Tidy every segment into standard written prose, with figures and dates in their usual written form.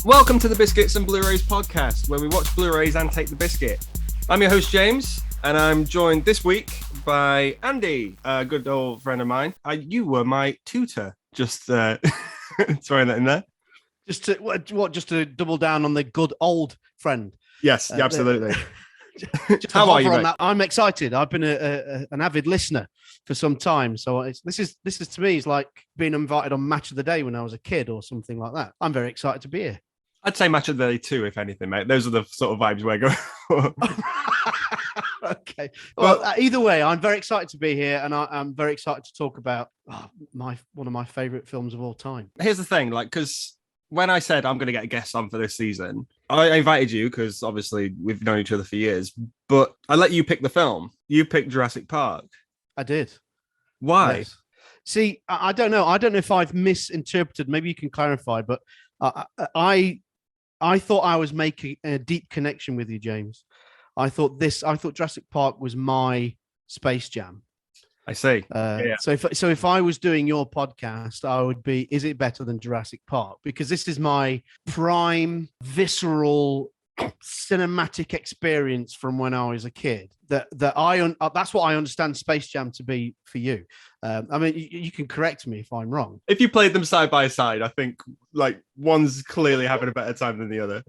Welcome to the Biscuits and Blurays podcast, where we watch Blu-rays and take the biscuit. I'm your host, James, and I'm joined this week by Andy, a good old friend of mine. You were my tutor, just throwing that in there. Just to double down on the good old friend. Yes, absolutely. How are you, mate? I'm excited. I've been an avid listener for some time, so this is to me is like being invited on Match of the Day when I was a kid or something like that. I'm very excited to be here. I'd say Match of the Day too, if anything, mate. Those are the sort of vibes we're going for. Okay. Well, either way, I'm very excited to be here, and I'm very excited to talk about one of my favorite films of all time. Here's the thing, because when I said I'm going to get a guest on for this season, I invited you because obviously we've known each other for years, but I let you pick the film. You picked Jurassic Park. I did. Why? Yes. See, I don't know. I don't know if I've misinterpreted. Maybe you can clarify, but I thought I was making a deep connection with you, James. I thought Jurassic Park was my Space Jam. I see. So if I was doing your podcast, I would be, is it better than Jurassic Park? Because this is my prime, visceral, cinematic experience from when I was a kid. That's what I understand Space Jam to be for you. I mean, you can correct me if I'm wrong. If you played them side by side, I think like one's clearly having a better time than the other.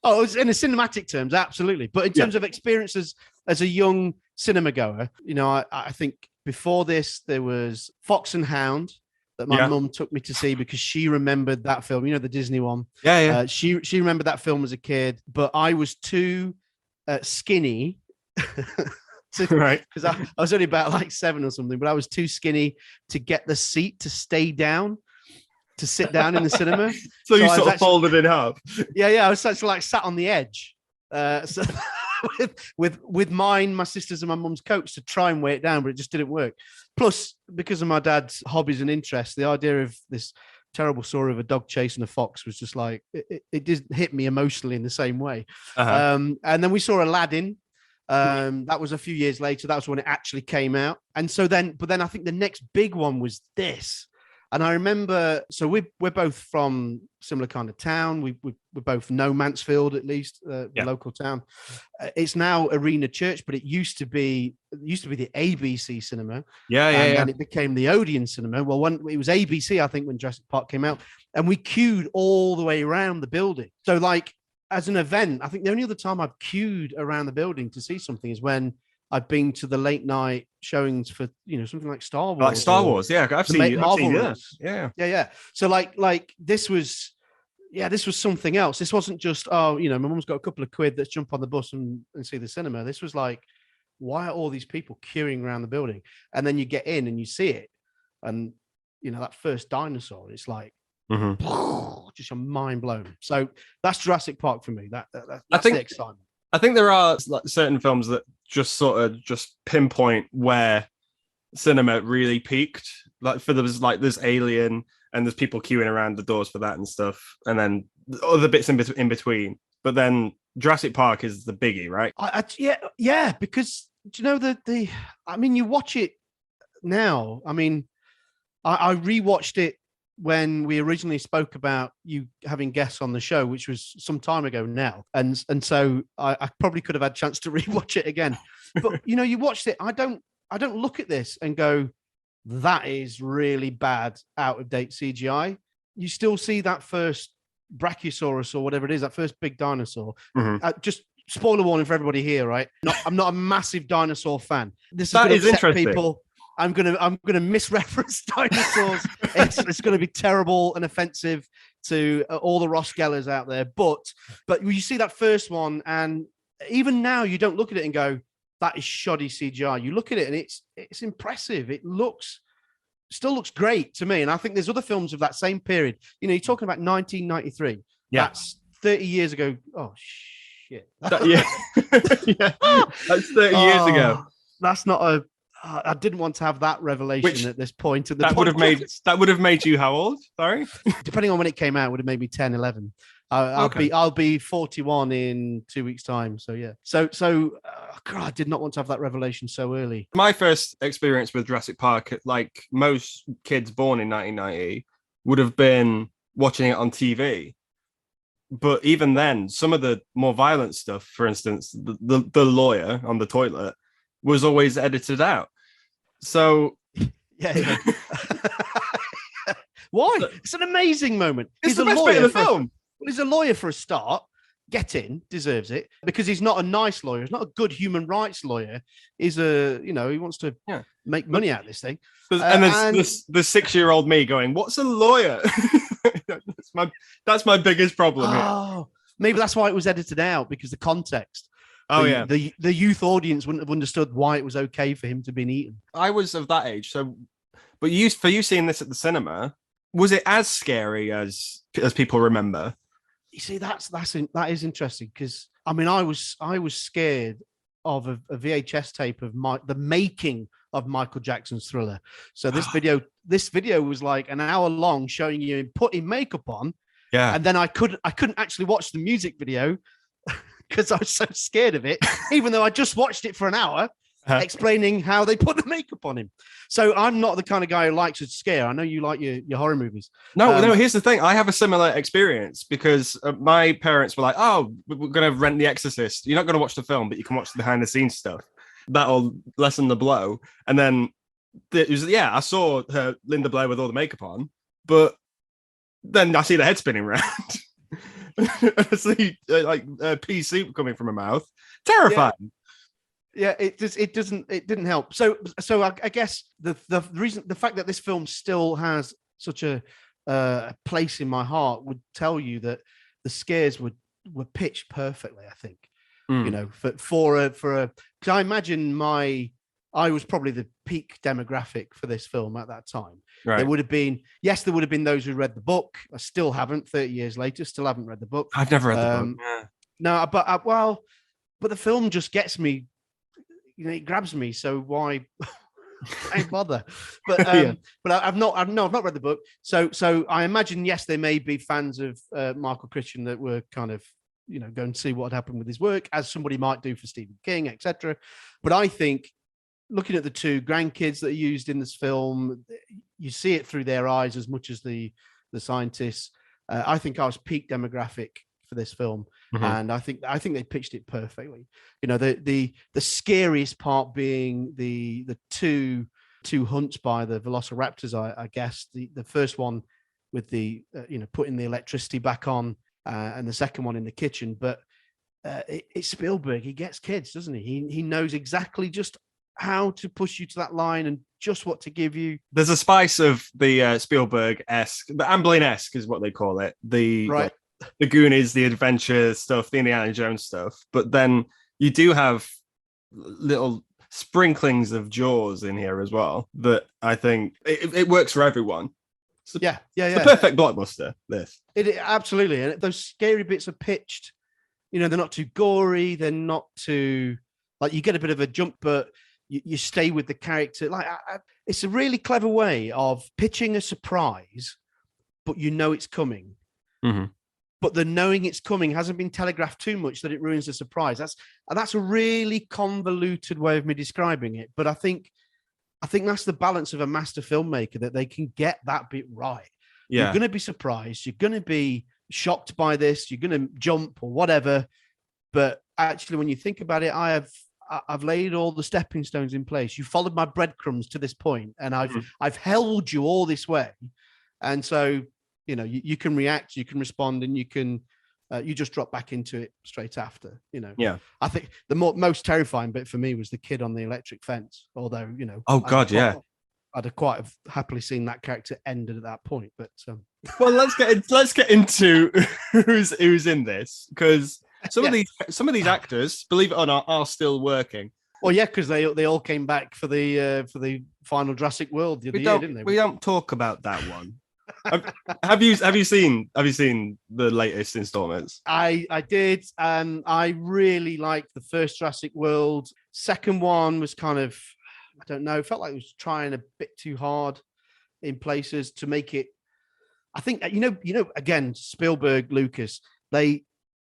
Oh, in the cinematic terms, absolutely. But in terms of experiences as a young cinema goer, you know, I think before this, there was Fox and Hound that my mum took me to see because she remembered that film, you know, the Disney one. Yeah. She remembered that film as a kid, but I was too skinny. Right. Because I was only about like 7 or something, but I was too skinny to get the seat to stay down, to sit down in the cinema. So you sort of folded in half. Yeah. I was such like sat on the edge. So with mine, my sisters, and my mum's coats to try and weigh it down, but it just didn't work. Plus, because of my dad's hobbies and interests, the idea of this terrible story of a dog chasing a fox was just like it didn't hit me emotionally in the same way. Uh-huh. And then we saw Aladdin. That was a few years later. That was when it actually came out. And so then I think the next big one was this. And I remember, so we're both from similar kind of town. We both know Mansfield, at least, the local town. It's now Arena Church, but it used to be the ABC cinema. And it became the Odeon cinema. Well, it was ABC, I think, when Jurassic Park came out, and we queued all the way around the building. So, like, as an event, I think the only other time I've queued around the building to see something is when I've been to the late night showings for, you know, something like Star Wars. Like Star Wars, yeah. I've seen Yeah. So like this was something else. This wasn't just, oh, you know, my mum's got a couple of quid, let's jump on the bus and see the cinema. This was like, why are all these people queuing around the building? And then you get in and you see it. And, you know, that first dinosaur, it's like, just a mind blown. So that's Jurassic Park for me. That's the excitement. I think there are certain films that just sort of just pinpoint where cinema really peaked. Like there's Alien, and there's people queuing around the doors for that and stuff, and then other bits in between. But then Jurassic Park is the biggie, right? Yeah. Because do you know I mean, you watch it now. I mean, I rewatched it when we originally spoke about you having guests on the show, which was some time ago now. And so I probably could have had a chance to rewatch it again. But, you know, you watched it. I don't look at this and go, that is really bad, out of date CGI. You still see that first Brachiosaurus or whatever it is, that first big dinosaur. Just spoiler warning for everybody here, right? I'm not a massive dinosaur fan. This is interesting. People. I'm gonna misreference dinosaurs. It's gonna be terrible and offensive to all the Ross Gellers out there. But you see that first one, and even now you don't look at it and go, that is shoddy CGI. You look at it and it's impressive. It still looks great to me. And I think there's other films of that same period. You know, you're talking about 1993. Yeah. That's 30 years ago. Oh shit. That's 30 years ago. That's not a. I didn't want to have that revelation at this point. That would have made you how old? Sorry, depending on when it came out, would have made me 10, 11. I'll be 41 in 2 weeks' time. So yeah. So God, I did not want to have that revelation so early. My first experience with Jurassic Park, like most kids born in 1990, would have been watching it on TV. But even then, some of the more violent stuff, for instance, the lawyer on the toilet, was always edited out. So Yeah. Why? It's an amazing moment. It's the best bit of the film. He's a lawyer for a start. Get in, deserves it, because he's not a nice lawyer. He's not a good human rights lawyer. He's he wants to make money out of this thing. And there's the 6-year-old me going, "What's a lawyer?" that's my biggest problem here. Maybe that's why it was edited out, because the context. The youth audience wouldn't have understood why it was okay for him to be eaten. I was of that age, so. But for you seeing this at the cinema, was it as scary as people remember? You see, that is interesting, because I mean, I was scared of a VHS tape of the making of Michael Jackson's Thriller. So this video was like an hour long, showing you him putting makeup on. Yeah, and then I couldn't actually watch the music video because I was so scared of it, even though I just watched it for an hour. Explaining how they put the makeup on him. So I'm not the kind of guy who likes to scare. I know you like your horror movies. No, here's the thing. I have a similar experience, because my parents were like, "Oh, we're going to rent The Exorcist. You're not going to watch the film, but you can watch the behind the scenes stuff. That'll lessen the blow." And then I saw Linda Blair with all the makeup on, but then I see the head spinning around. I see pea soup coming from her mouth. Terrifying. Yeah, it didn't help. So I guess the fact that this film still has such a place in my heart would tell you that the scares were pitched perfectly. I think, for because I imagine I was probably the peak demographic for this film at that time. Right. There would have been those who read the book. I still haven't. 30 years later, still haven't read the book. I've never read the book. Yeah. No, but the film just gets me. It grabs me, so why bother? But I've not read the book, so I imagine they may be fans of Michael Christian that were kind of go and see what had happened with his work, as somebody might do for Stephen King, etc. But I think, looking at the two grandkids that are used in this film, you see it through their eyes as much as the scientists. I think I was peak demographic for this film, and I think they pitched it perfectly. The scariest part being the two hunts by the velociraptors. I guess the first one with the putting the electricity back on, and the second one in the kitchen. But it's Spielberg. He gets kids, doesn't he? He knows exactly just how to push you to that line and just what to give you. There's a spice of the Spielberg-esque, the Amblin-esque is what they call it. The Goonies, the adventure stuff, the Indiana Jones stuff. But then you do have little sprinklings of Jaws in here as well, that I think it works for everyone. It's the perfect blockbuster, this. It absolutely. And those scary bits are pitched, they're not too gory, they're not too, like, you get a bit of a jump, but you stay with the character. Like, it's a really clever way of pitching a surprise, but it's coming. Mm-hmm. But the knowing it's coming hasn't been telegraphed too much that it ruins the surprise. That's a really convoluted way of me describing it. But I think that's the balance of a master filmmaker, that they can get that bit right. Yeah. You're going to be surprised. You're going to be shocked by this. You're going to jump or whatever. But actually, when you think about it, I've laid all the stepping stones in place. You followed my breadcrumbs to this point, and I've held you all this way. And so, you can react, you can respond, and you can you just drop back into it straight after. Yeah. I think the most terrifying bit for me was the kid on the electric fence. Although, oh god, I'd have quite happily seen that character ended at that point. But well, let's get into who's in this, because some of these actors, believe it or not, are still working. Well, yeah, because they all came back for the final Jurassic World the other year, didn't they? We don't talk about that one. Have you seen the latest installments? I did. I really liked the first Jurassic World. Second one was kind of, I don't know, felt like it was trying a bit too hard in places to make it. I think again, Spielberg, Lucas, they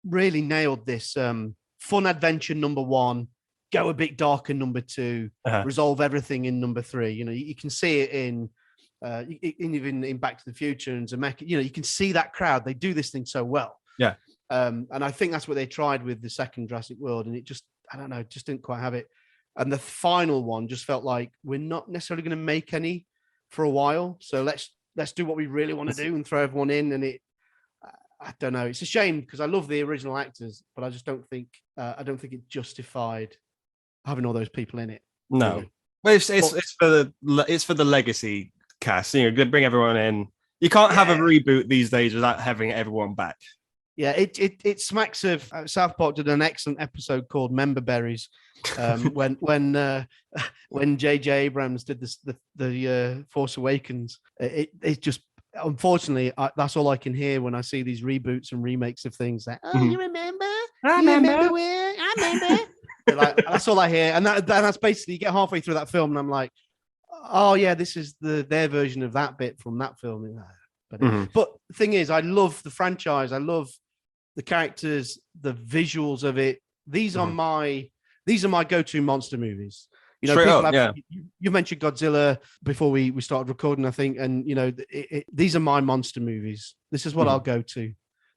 really nailed this fun adventure number one, go a bit darker number two, resolve everything in number three. You can see it in even in Back to the Future and Zemeckis. You can see that crowd. They do this thing so well. Yeah. And I think that's what they tried with the second Jurassic World, and it just, I don't know, just didn't quite have it. And the final one just felt like we're not necessarily going to make any for a while, so let's do what we really want to do and throw everyone in. And I don't know, it's a shame because I love the original actors, but I just don't think it justified having all those people in it. No, really. Well, it's for the legacy cast. You know, bring everyone in. You can't have a reboot these days without having everyone back. Yeah, it smacks of South Park did an excellent episode called Member Berries, when J.J. Abrams did the Force Awakens. It just, unfortunately, that's all I can hear when I see these reboots and remakes of things. Like, oh, you remember? I remember where? I remember. Like, that's all I hear, and that's basically, you get halfway through that film, and I'm like, oh yeah, this is their version of that bit from that film. But the thing is, I love the franchise. I love the characters, the visuals of it. These are my go-to monster movies. You know, you mentioned Godzilla before we started recording, I think, and you know, these are my monster movies. This is what I'll go to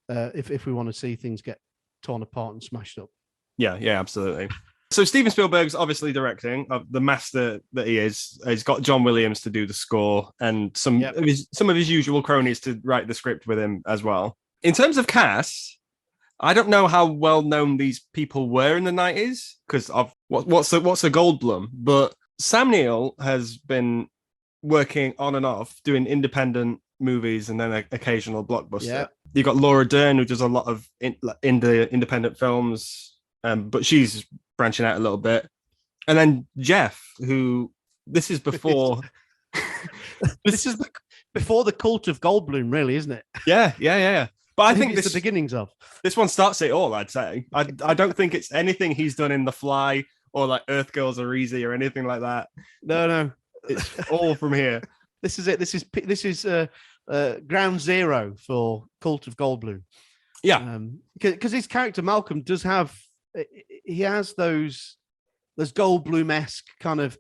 if we want to see things get torn apart and smashed up. Yeah, absolutely. So Steven Spielberg's obviously directing, the master that he is. He's got John Williams to do the score and some of his usual cronies to write the script with him as well. In terms of cast, I don't know how well known these people were in the 90s because of what's a Goldblum, but Sam Neill has been working on and off doing independent movies and then occasional blockbuster. Yeah. You got Laura Dern, who does a lot of independent films, but she's branching out a little bit. And then Jeff, who this is before this is before the cult of Goldblum, really, isn't it? Yeah. But I think it's the beginnings of this one starts it all, I'd say. I don't think it's anything he's done in The Fly or like Earth Girls Are Easy or anything like that. No. It's all from here. This is it. This is ground zero for Cult of Goldblum. Yeah. Because his character Malcolm does have, he has those Goldblum-esque kind of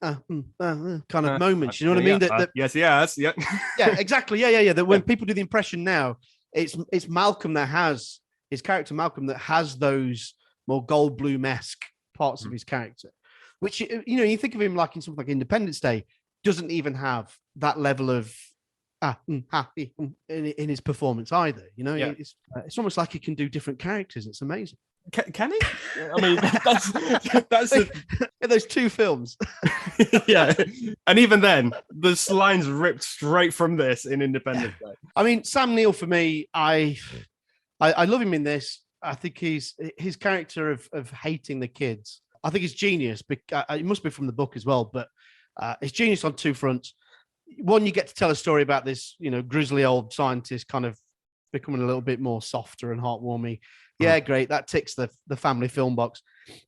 moments. You know what I mean? Yes, he has. Yeah. Yeah, exactly. Yeah. That when people do the impression now, it's Malcolm that has his character Malcolm that has those more Goldblum-esque parts of his character, which, you know, you think of him like in something like Independence Day, doesn't even have that level of in his performance either. You know, it's almost like he can do different characters. It's amazing. Can he? I mean, that's those two films. Yeah, and even then, the lines ripped straight from this in Independence Day. I mean, Sam Neill for me, I love him in this. I think his character of hating the kids, I think it's genius. It must be from the book as well, but it's genius on two fronts. One, you get to tell a story about this, you know, grizzly old scientist kind of becoming a little bit more softer and heartwarming. Yeah, great. That ticks the family film box.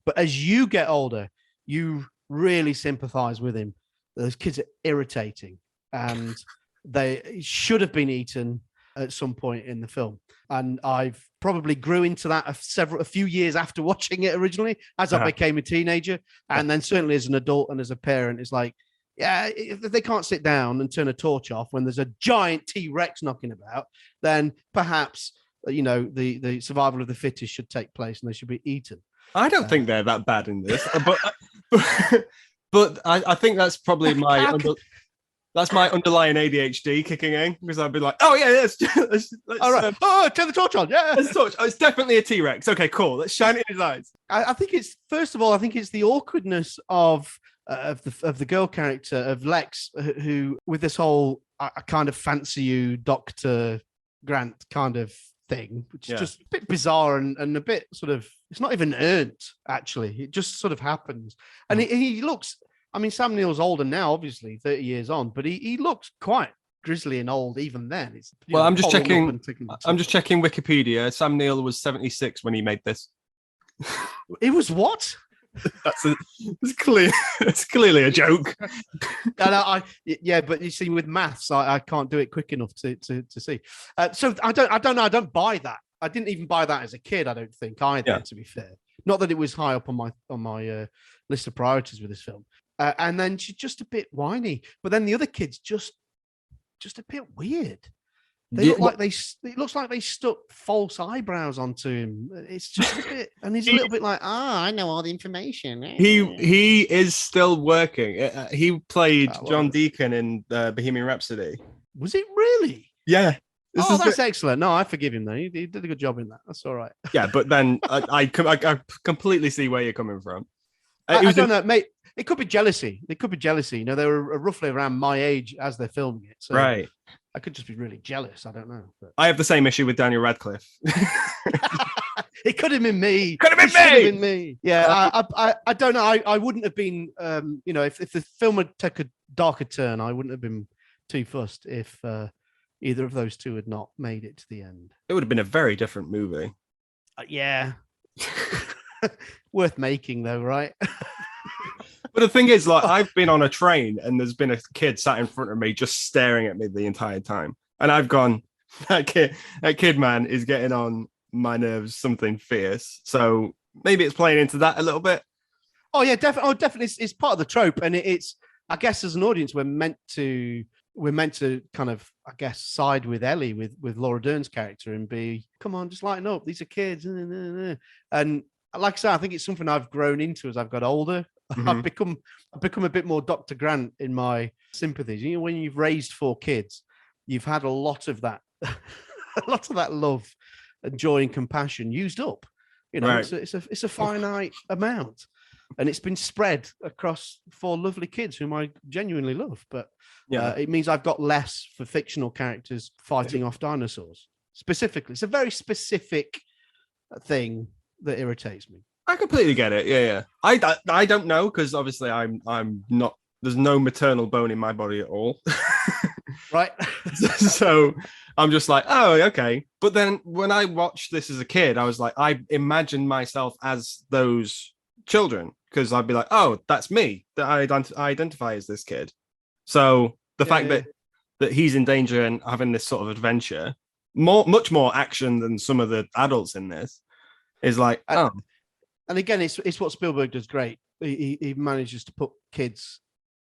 But as you get older, you really sympathize with him. Those kids are irritating and they should have been eaten at some point in the film. And I've probably grew into that a few years after watching it originally, as I became a teenager. And then certainly as an adult and as a parent, it's like, yeah, if they can't sit down and turn a torch off when there's a giant T-Rex knocking about, then perhaps, you know, the survival of the fittest should take place and they should be eaten. I don't think they're that bad in this, but I think that's probably that's my underlying ADHD kicking in, because I'd be like, oh yeah, let's all right. Turn the torch on. Yeah, let's torch. Oh, it's definitely a T-Rex. Okay, cool. Let's shine it in his eyes. I think it's, first of all, I think it's the awkwardness of the girl character of Lex, who with this whole I kind of fancy you, Dr. Grant kind of thing, which is just a bit bizarre and a bit sort of, it's not even earned, actually. It just sort of happens. And he looks, I mean, Sam Neill's older now, obviously, 30 years on, but he looks quite grizzly and old even then. I'm just checking Wikipedia. Sam Neill was 76 when he made this. It was what? It's clearly a joke. But you see, with maths, I can't do it quick enough to see. So I don't know. I don't buy that. I didn't even buy that as a kid. I don't think either. To be fair, not that it was high up on my list of priorities with this film. And then she's just a bit whiny. But then the other kid's just a bit weird. They look like it looks like they stuck false eyebrows onto him. It's just a bit, and he's a little bit like, I know all the information. He is still working. He played John well, Deacon in Bohemian Rhapsody. Was it really? Yeah. That's excellent. No, I forgive him though. He did a good job in that. That's all right. Yeah, but then I completely see where you're coming from. I don't know, mate. It could be jealousy. It could be jealousy. You know, they were roughly around my age as they're filming it. So right. I could just be really jealous. I don't know. But... I have the same issue with Daniel Radcliffe. It could have been me. Could have been me. Yeah, I don't know. I wouldn't have been. You know, if the film had taken a darker turn, I wouldn't have been too fussed if either of those two had not made it to the end. It would have been a very different movie. Yeah. Worth making though, right? But the thing is, like, I've been on a train and there's been a kid sat in front of me just staring at me the entire time. And I've gone, that kid, man, is getting on my nerves, something fierce. So maybe it's playing into that a little bit. Oh, yeah, definitely. Oh, definitely. It's part of the trope. And it's, I guess, as an audience, we're meant to kind of, I guess, side with Ellie, with Laura Dern's character and be, come on, just lighten up. These are kids. And like I said, I think it's something I've grown into as I've got older. Mm-hmm. I've become a bit more Dr. Grant in my sympathies. You know, when you've raised 4 kids, you've had a lot of that, love and joy and compassion used up. You know, right. It's a finite amount, and it's been spread across 4 lovely kids whom I genuinely love. But it means I've got less for fictional characters fighting off dinosaurs. Specifically, it's a very specific thing that irritates me. I completely get it. Yeah. I don't know, because obviously I'm not. There's no maternal bone in my body at all. Right. So I'm just like, oh, okay. But then when I watched this as a kid, I was like, I imagined myself as those children, because I'd be like, oh, that's me. That I identify as this kid. So the fact that he's in danger and having this sort of adventure, much more action than some of the adults in this, is like, oh. And again, it's what Spielberg does great. He manages to put kids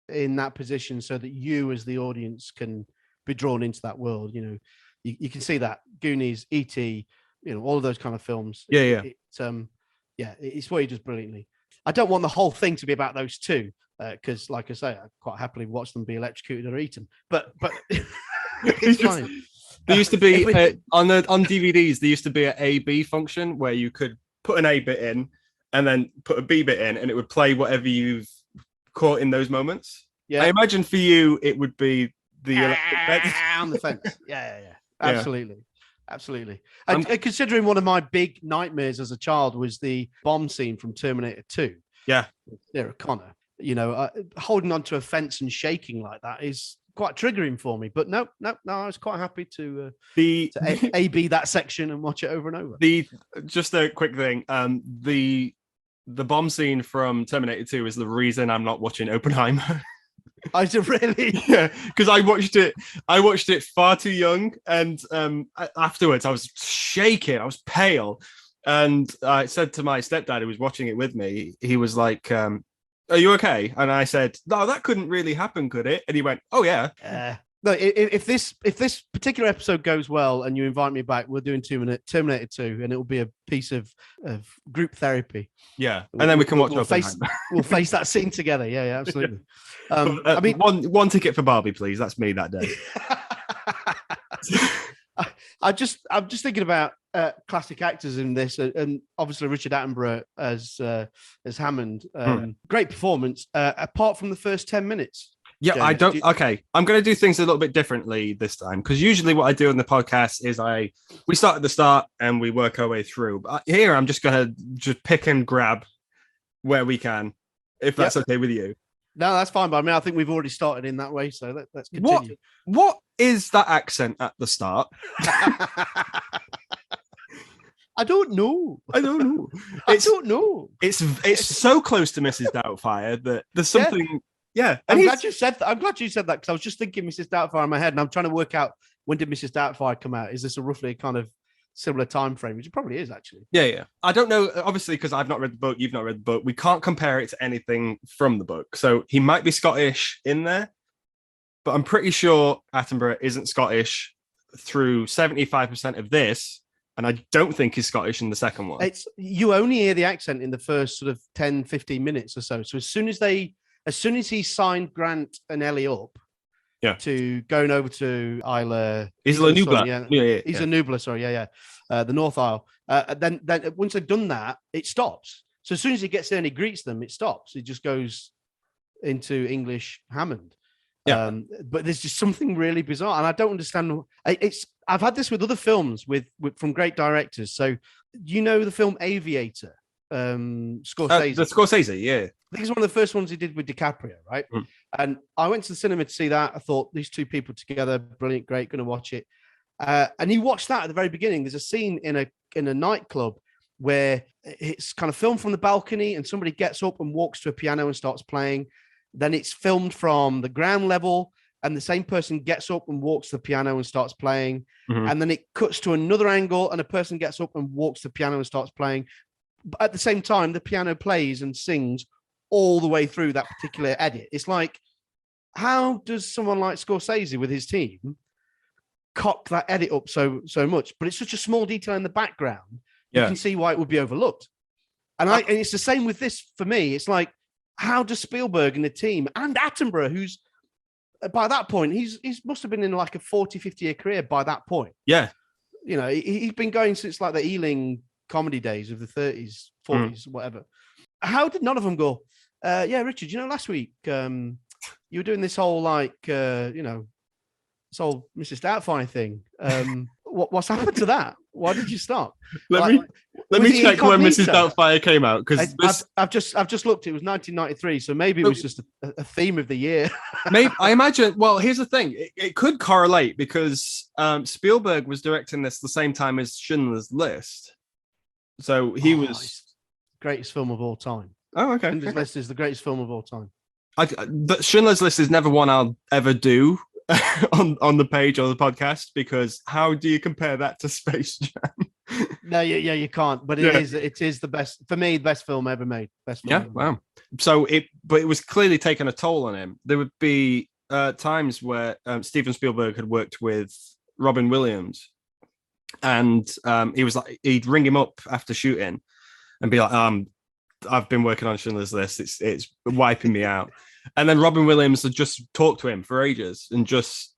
in that position so that you, as the audience, can be drawn into that world. You know, you can see that Goonies, E.T., you know, all of those kind of films. Yeah. It's what he does brilliantly. I don't want the whole thing to be about those two, because, like I say, I quite happily watch them be electrocuted or eaten. But it's fine. There used to be on DVDs. There used to be an A/B function where you could put an A bit in and then put a B bit in, and it would play whatever you've caught in those moments. Yeah, I imagine for you it would be the on the fence. Yeah. Absolutely. And considering one of my big nightmares as a child was the bomb scene from Terminator 2. Yeah, Sarah Connor. You know, holding onto a fence and shaking like that is quite triggering for me. But no, I was quite happy to A/B that section and watch it over and over. Just a quick thing. The bomb scene from Terminator 2 is the reason I'm not watching Oppenheimer. I did really? Yeah, because I watched it far too young, and afterwards I was shaking, I was pale, and I said to my stepdad who was watching it with me, he was like, "Are you okay?" And I said, "No, that couldn't really happen, could it?" And he went, "Oh yeah." No, if this particular episode goes well and you invite me back, we're doing Terminator 2, and it will be a piece of group therapy. Yeah, and then we can watch. We'll face that scene together. Yeah, absolutely. I mean, one ticket for Barbie, please. That's me that day. I'm just thinking about classic actors in this, and obviously Richard Attenborough as Hammond. Great performance, apart from the first 10 minutes. Yeah, James, okay, I'm going to do things a little bit differently this time, because usually what I do on the podcast is we start at the start and we work our way through. But here I'm just going to just pick and grab where we can, if that's okay with you. No, that's fine. But I mean, I think we've already started in that way, so let's continue. What is that accent at the start? I don't know. I don't know. It's so close to Mrs. Doubtfire that there's something. Yeah, I'm glad you said that. Because I was just thinking Mrs. Doubtfire in my head, and I'm trying to work out, when did Mrs. Doubtfire come out? Is this a roughly kind of similar time frame? Which it probably is, actually. Yeah. I don't know, obviously, because I've not read the book. You've not read the book. We can't compare it to anything from the book. So he might be Scottish in there, but I'm pretty sure Attenborough isn't Scottish. through 75% of this, and I don't think he's Scottish in the second one. You only hear the accent in the first sort of 10, 15 minutes or so. So as soon as he signed Grant and Ellie up to going over to Isla Nublar. Isla Nublar, sorry, the North Isle. Then once they've done that, it stops. So as soon as he gets there and he greets them, it stops. It just goes into English Hammond. Yeah. But there's just something really bizarre, and I don't understand. I've had this with other films from great directors. So you know the film Aviator, Scorsese. The Scorsese, yeah. I think it's one of the first ones he did with DiCaprio, right? Mm. And I went to the cinema to see that. I thought these two people together, brilliant, great, going to watch it. And you watch that at the very beginning. There's a scene in a nightclub where it's kind of filmed from the balcony, and somebody gets up and walks to a piano and starts playing. Then it's filmed from the ground level, and the same person gets up and walks to the piano and starts playing. Mm-hmm. And then it cuts to another angle, and a person gets up and walks to the piano and starts playing. But at the same time, the piano plays and sings all the way through that particular edit. It's like, how does someone like Scorsese with his team cock that edit up so much? But it's such a small detail in the background. You can see why it would be overlooked. And it's the same with this for me. It's like, how does Spielberg and the team, and Attenborough, who's by that point, he's must have been in like a 40, 50-year career by that point. Yeah. You know, he's been going since like the Ealing comedy days of the 30s, 40s, whatever. How did none of them go, Richard, last week you were doing this whole like, this whole Mrs. Doubtfire thing. What's happened to that? Why did you stop? Let me check when Mrs. Doubtfire came out, because I've just looked. It was 1993, so maybe it was just a theme of the year. Maybe I imagine. Well, here's the thing: it could correlate because Spielberg was directing this the same time as Schindler's List, so he was greatest film of all time. Oh, okay. Schindler's List is the greatest film of all time. Schindler's List is never one I'll ever do on the page or the podcast, because how do you compare that to Space Jam? No, you can't. But it is the best, for me, the best film ever made. Best film ever wow. Made. So it was clearly taking a toll on him. There would be times where Steven Spielberg had worked with Robin Williams, and he was like, he'd ring him up after shooting and be like, I've been working on Schindler's List. It's wiping me out. And then Robin Williams would just talk to him for ages and just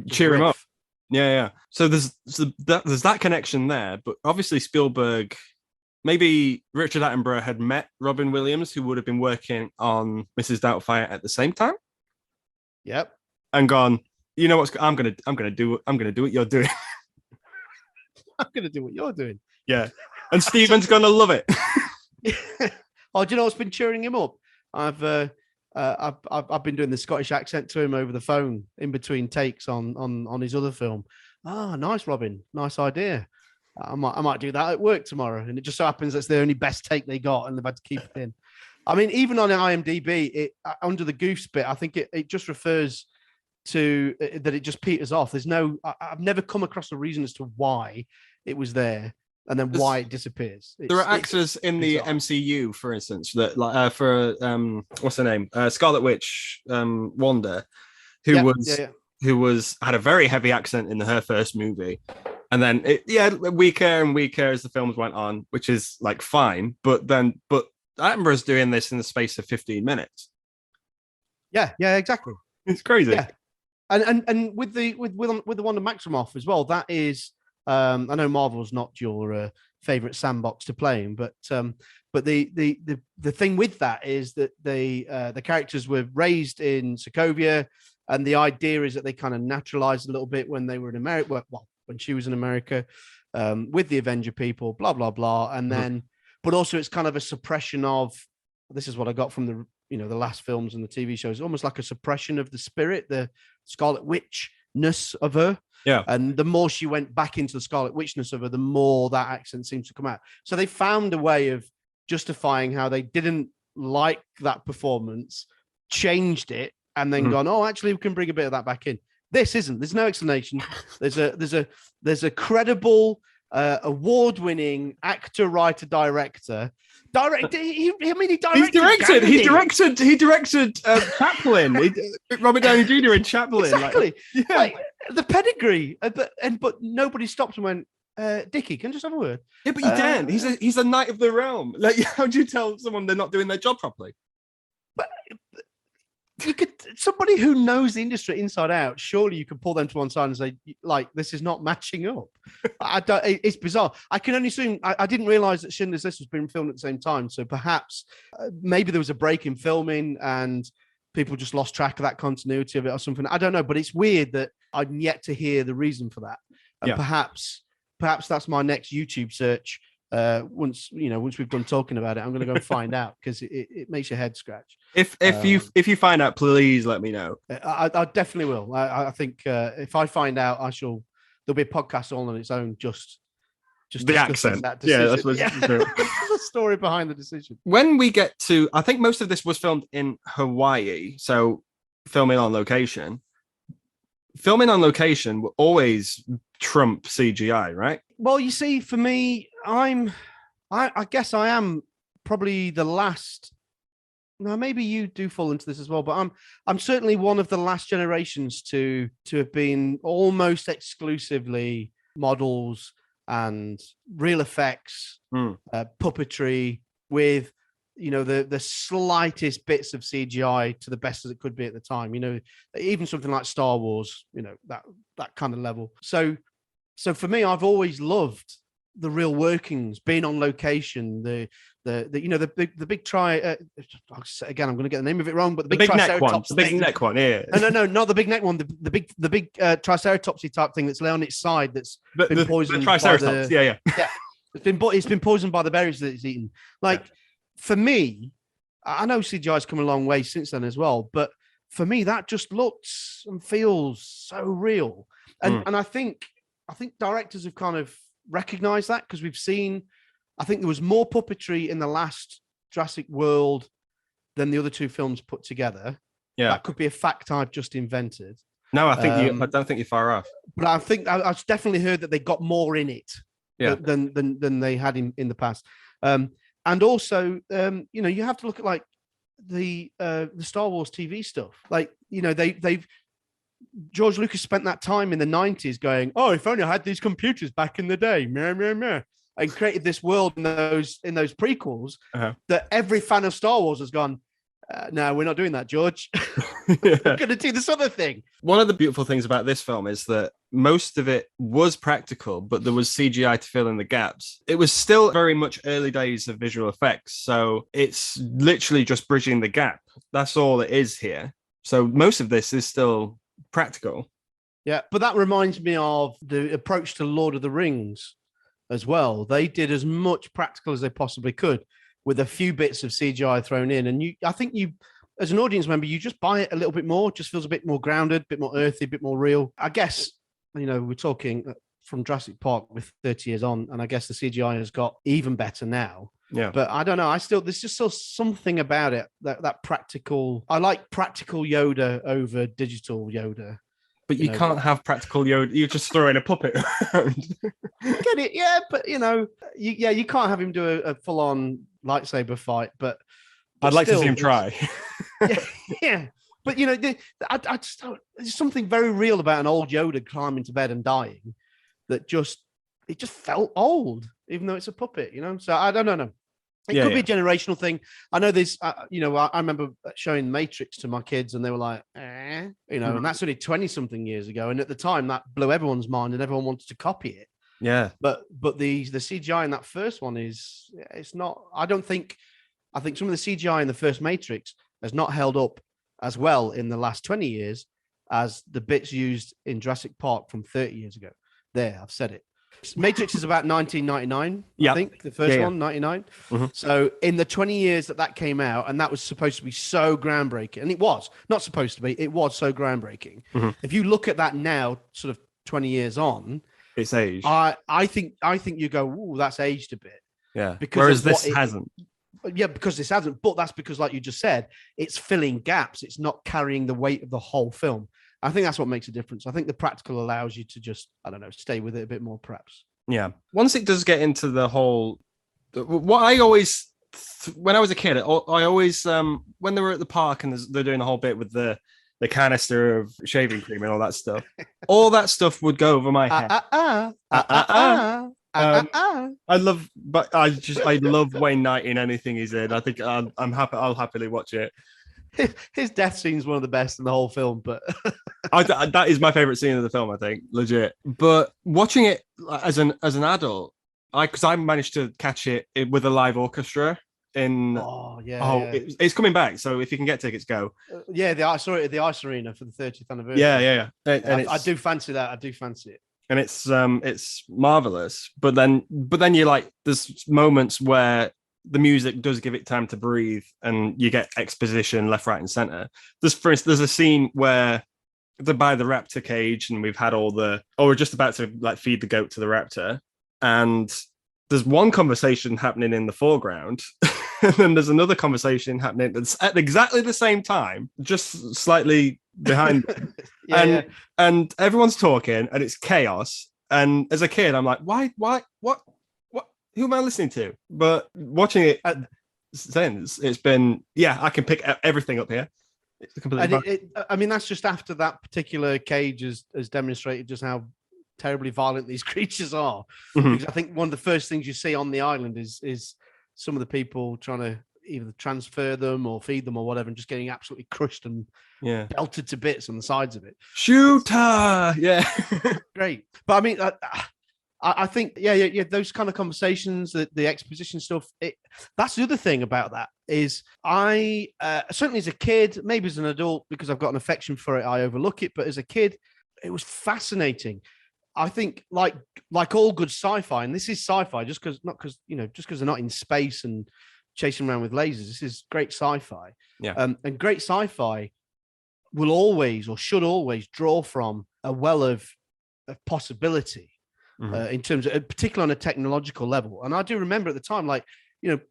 cheer him up. Yeah. So there's that connection there. But obviously Spielberg, maybe Richard Attenborough had met Robin Williams, who would have been working on Mrs. Doubtfire at the same time. Yep. And gone, you know what? I'm gonna do what you're doing. I'm gonna do what you're doing. Yeah. And Steven's gonna love it. Oh, do you know what's been cheering him up? I've been doing the Scottish accent to him over the phone in between takes on his other film. Nice, Robin. Nice idea. I might do that at work tomorrow. And it just so happens that's the only best take they got, and they've had to keep it in. I mean, even on IMDb, under the goofs bit, I think it just refers to that it just peters off. I've never come across a reason as to why it was there. And then why it disappears. There are actors in the MCU, for instance, that like what's her name, Scarlet Witch, Wanda, who had a very heavy accent in her first movie, and then weaker and weaker as the films went on, which is like fine. But Attenborough's doing this in the space of 15 minutes. Yeah, exactly. It's crazy. Yeah, and with the Wanda Maximoff as well. That is. I know Marvel's not your favorite sandbox to play in, but the thing with that is that the characters were raised in Sokovia, and the idea is that they kind of naturalized a little bit when they were in America. Well, when she was in America, with the Avenger people, blah blah blah, and then, but also it's kind of a suppression of. This is what I got from the last films and the TV shows. Almost like a suppression of the spirit, the Scarlet Witch-ness of her. Yeah. And the more she went back into the Scarlet Witchness of her, the more that accent seems to come out. So they found a way of justifying how they didn't like that performance, changed it, and then gone, actually, we can bring a bit of that back in. This isn't. There's no explanation. There's a credible award-winning actor, writer, director. He He's directed. He directed Chaplin. Robert Downey Jr. in Chaplin. Exactly. Like the pedigree. But nobody stopped and went, Dickie, can I just have a word? Yeah, but you can. He's a knight of the realm. Like, how do you tell someone they're not doing their job properly? But you could, somebody who knows the industry inside out, surely you could pull them to one side and say, like, this is not matching up. It's bizarre. I can only assume, I didn't realize that Schindler's List was being filmed at the same time. So perhaps maybe there was a break in filming and people just lost track of that continuity of it or something. I don't know, but it's weird that I'm yet to hear the reason for that. And perhaps that's my next YouTube search. Once we've done talking about it, I'm going to go and find out, because it makes your head scratch. If you find out, please let me know. I definitely will. I think if I find out, there'll be a podcast all on its own. Just the accent. That decision. Yeah, that's what the story behind the decision. When we get to, I think most of this was filmed in Hawaii, so filming on location. Filming on location will always trump CGI, right? Well, you see, for me, I guess I am probably the last. Now, maybe you do fall into this as well, but I'm certainly one of the last generations to have been almost exclusively models and real effects, puppetry with, the slightest bits of CGI to the best as it could be at the time. Even something like Star Wars, that kind of level. So for me, I've always loved the real workings, being on location, the big again, I'm going to get the name of it wrong, but the big triceratops, the big neck one, yeah. No, not the big neck one, the big triceratopsy type thing that's lay on its side, that's been poisoned. The triceratops, yeah. It's been poisoned by the berries that it's eaten. For me, I know CGI's come a long way since then as well, but for me, that just looks and feels so real. And I think directors have kind of recognized that, because we've seen, I think there was more puppetry in the last Jurassic World than the other two films put together. Yeah, that could be a fact I've just invented. No, I don't think you're far off. But I think I've definitely heard that they got more in it than they had in the past. And also, you have to look at the Star Wars TV stuff. They've George Lucas spent that time in the 90s going, oh, if only I had these computers back in the day, and created this world in those prequels that every fan of Star Wars has gone, no, we're not doing that, George. We're going to do this other thing. One of the beautiful things about this film is that most of it was practical, but there was CGI to fill in the gaps. It was still very much early days of visual effects, so it's literally just bridging the gap. That's all it is here. So most of this is still practical. Yeah, but that reminds me of the approach to Lord of the Rings as well. They did as much practical as they possibly could, with a few bits of CGI thrown in. And I think you, as an audience member, you just buy it a little bit more. It just feels a bit more grounded, a bit more earthy, a bit more real. I guess, we're talking from Jurassic Park with 30 years on, and I guess the CGI has got even better now. Yeah. But I don't know. There's just still something about it, that practical. I like practical Yoda over digital Yoda. But you can't have practical Yoda. You're just throwing a puppet around. Get it? Yeah, but you can't have him do a full-on lightsaber fight. But I'd like to see him try. yeah. But I just don't, there's something very real about an old Yoda climbing to bed and dying that it just felt old, even though it's a puppet. So I don't know. It could be a generational thing. I know this. I remember showing Matrix to my kids, and they were like, and that's only 20-something years ago. And at the time, that blew everyone's mind, and everyone wanted to copy it. Yeah. But the CGI in that first one it's not. I think some of the CGI in the first Matrix has not held up as well in the last 20 years as the bits used in Jurassic Park from 30 years ago. There, I've said it. Matrix is about 1999, I think, the first one, 99. Mm-hmm. So in the 20 years that came out, and that was supposed to be so groundbreaking, and it was not supposed to be, it was so groundbreaking. Mm-hmm. If you look at that now, sort of 20 years on, it's aged. I think you go, ooh, that's aged a bit. Yeah. Whereas this hasn't. Yeah, because this hasn't. But that's because, like you just said, it's filling gaps. It's not carrying the weight of the whole film. I think that's what makes a difference. I think the practical allows you to just, I don't know, stay with it a bit more, perhaps. Yeah. Once it does get into the whole, what I always, when I was a kid, I always, when they were at the park and they're doing the whole bit with the canister of shaving cream and all that stuff would go over my head. I love, but I love Wayne Knight in anything he's in. I think I'm happy. I'll happily watch it. His death scene is one of the best in the whole film, but that is my favorite scene of the film, I think, legit. But watching it as an adult, because I managed to catch it with a live orchestra in. It's coming back. So if you can get tickets, go. I saw it at the Ice Arena for the 30th anniversary. Yeah. And I do fancy that. I do fancy it. And it's marvelous. But then you like, there's moments where the music does give it time to breathe and you get exposition left, right, and center. There's a scene where they're by the raptor cage and we've had we're just about to like feed the goat to the raptor. And there's one conversation happening in the foreground. And then there's another conversation happening that's at exactly the same time, just slightly behind. And everyone's talking and it's chaos. And as a kid, I'm like, why, what? Who am I listening to? But watching it since, it's been, I can pick everything up here. It's completely I mean, that's just after that particular cage has demonstrated just how terribly violent these creatures are. Mm-hmm. Because I think one of the first things you see on the island is some of the people trying to either transfer them or feed them or whatever, and just getting absolutely crushed and belted to bits on the sides of it. Shooter! Yeah. Great. But I mean, I think, those kind of conversations, the exposition stuff, that's the other thing about that is I, certainly as a kid, maybe as an adult, because I've got an affection for it, I overlook it. But as a kid, it was fascinating. I think like all good sci-fi, and this is sci-fi just because they're not in space and chasing around with lasers. This is great sci-fi. Yeah. And great sci-fi will always or should always draw from a well of possibility. Mm-hmm. In terms of, particularly on a technological level. And I do remember at the time, like,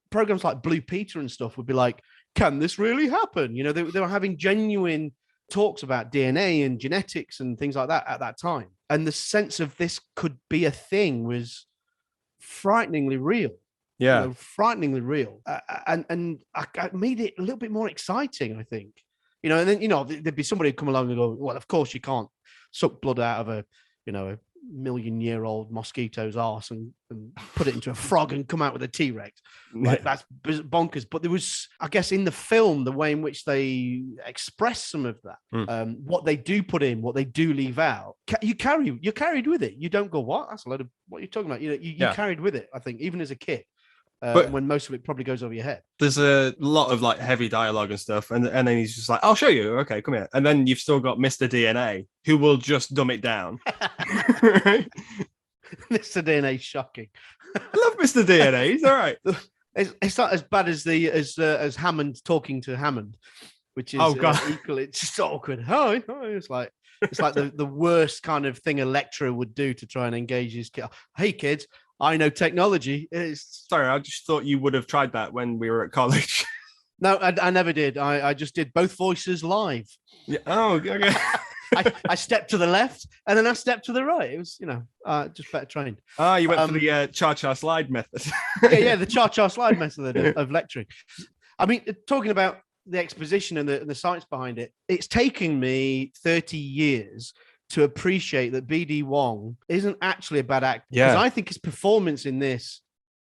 programs like Blue Peter and stuff would be like, can this really happen? They were having genuine talks about DNA and genetics and things like that at that time. And the sense of this could be a thing was frighteningly real. Yeah. Frighteningly real. And I made it a little bit more exciting, I think. And then, there'd be somebody who'd come along and go, well, of course you can't suck blood out of a million-year-old mosquito's arse and put it into a frog and come out with a T-Rex. Like, that's bonkers. But there was, I guess, in the film, the way in which they express some of that, what they do put in, what they do leave out, you're carried with it. You don't go, what? That's a load of what you're talking about. You're carried with it, I think, even as a kid. But when most of it probably goes over your head. There's a lot of like heavy dialogue and stuff. And then he's just like, I'll show you. Okay, come here. And then you've still got Mr. DNA who will just dumb it down. Mr. DNA is shocking. I love Mr. DNA. He's all right. It's not as bad as Hammond talking to Hammond, which is equally, it's just awkward. Hi. It's like the worst kind of thing a lecturer would do to try and engage his kid. Hey, kids. I know technology. Sorry, I just thought you would have tried that when we were at college. No, I never did. I just did both voices live. Yeah. Oh, okay. I stepped to the left and then I stepped to the right. It was, just better trained. Oh, you went for the cha-cha slide method. the cha-cha slide method of lecturing. I mean, talking about the exposition and the science behind it, it's taken me 30 years to appreciate that BD Wong isn't actually a bad actor. Yeah. Because I think his performance in this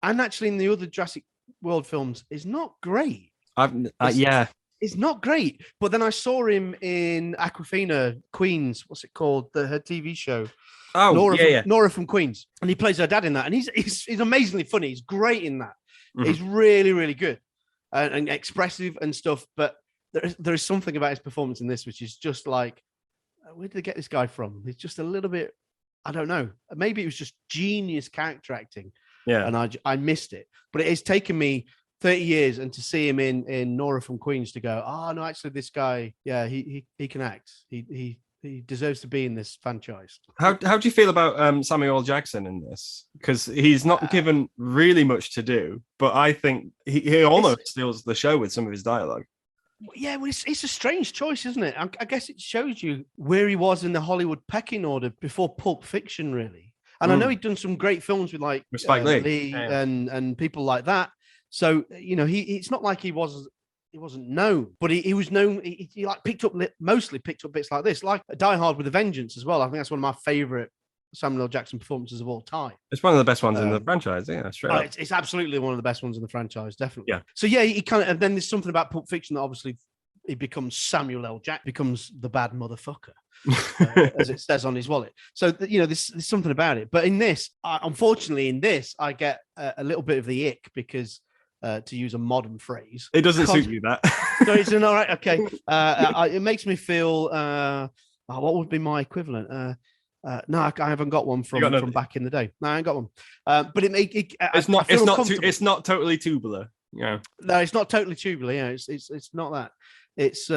and actually in the other Jurassic World films is not great. It's not great. But then I saw him in Aquafina, Queens. What's it called? Her TV show. Oh, Nora from Queens. And he plays her dad in that. And he's amazingly funny. He's great in that. Mm-hmm. He's really, really good and expressive and stuff. But there is something about his performance in this which is just like, where did they get this guy from? He's just a little bit, I don't know. Maybe it was just genius character acting. Yeah. And I missed it. But it has taken me 30 years and to see him in Nora from Queens to go, no, actually this guy, he can act. He deserves to be in this franchise. How do you feel about Samuel L. Jackson in this? Because he's not given really much to do, but I think he almost steals the show with some of his dialogue. Yeah, well, it's a strange choice, isn't it? I guess it shows you where he was in the Hollywood pecking order before Pulp Fiction, really. And I know he'd done some great films with like Spike Lee, Lee and people like that. So it's not like he wasn't known, but he was known. He like mostly picked up bits like this, like Die Hard with a Vengeance as well. I think that's one of my favorite Samuel L. Jackson performances of all time. It's one of the best ones in the franchise. Yeah, straight up. It's absolutely one of the best ones in the franchise, definitely. Yeah. So yeah, he kind of, and then there's something about Pulp Fiction that obviously he becomes Samuel L. Jackson, becomes the bad motherfucker, as it says on his wallet. So there's something about it. But in this, unfortunately, I get a little bit of the ick because. To use a modern phrase, it doesn't suit you that. No, it's an all right. Okay, it makes me feel. What would be my equivalent? No, I haven't got one from back in the day. No, I ain't got one. But it's not totally tubular. Yeah. No, it's not totally tubular. Yeah, it's not that. It's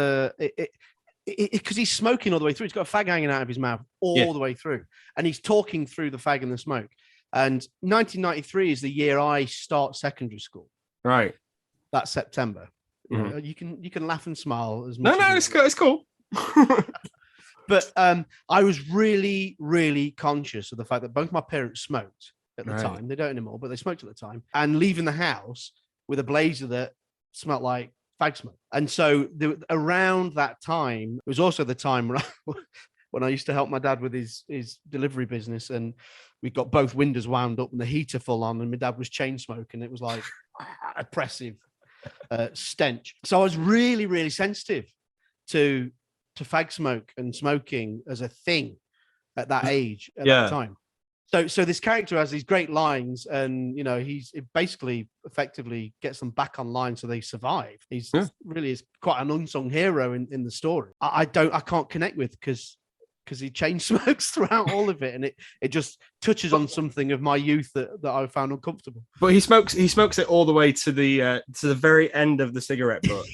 because he's smoking all the way through. He's got a fag hanging out of his mouth all the way through, and he's talking through the fag and the smoke. And 1993 is the year I start secondary school. Right. That September. You can laugh and smile as much. No, it's cool. But I was really, really conscious of the fact that both my parents smoked at the time. They don't anymore, but they smoked at the time. And leaving the house with a blazer that smelled like fag smoke. And so around that time, it was also the time when I used to help my dad with his delivery business, and we got both windows wound up and the heater full on, and my dad was chain smoking. It was like oppressive stench. So I was really, really sensitive to fag smoke and smoking as a thing at that age, at that time. So this character has these great lines, and it basically effectively gets them back online so they survive. He's really is quite an unsung hero in the story. I can't connect with because he chain smokes throughout all of it, and it just touches on something of my youth that I found uncomfortable. But he smokes it all the way to the very end of the cigarette butt.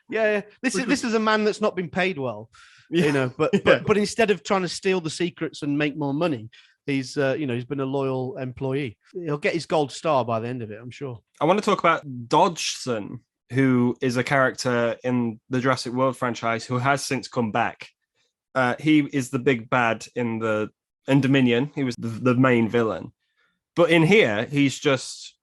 Yeah. This is a man that's not been paid well, but instead of trying to steal the secrets and make more money, he's been a loyal employee. He'll get his gold star by the end of it, I'm sure. I want to talk about Dodgson, who is a character in the Jurassic World franchise who has since come back. He is the big bad in Dominion. He was the main villain. But in here, he's just,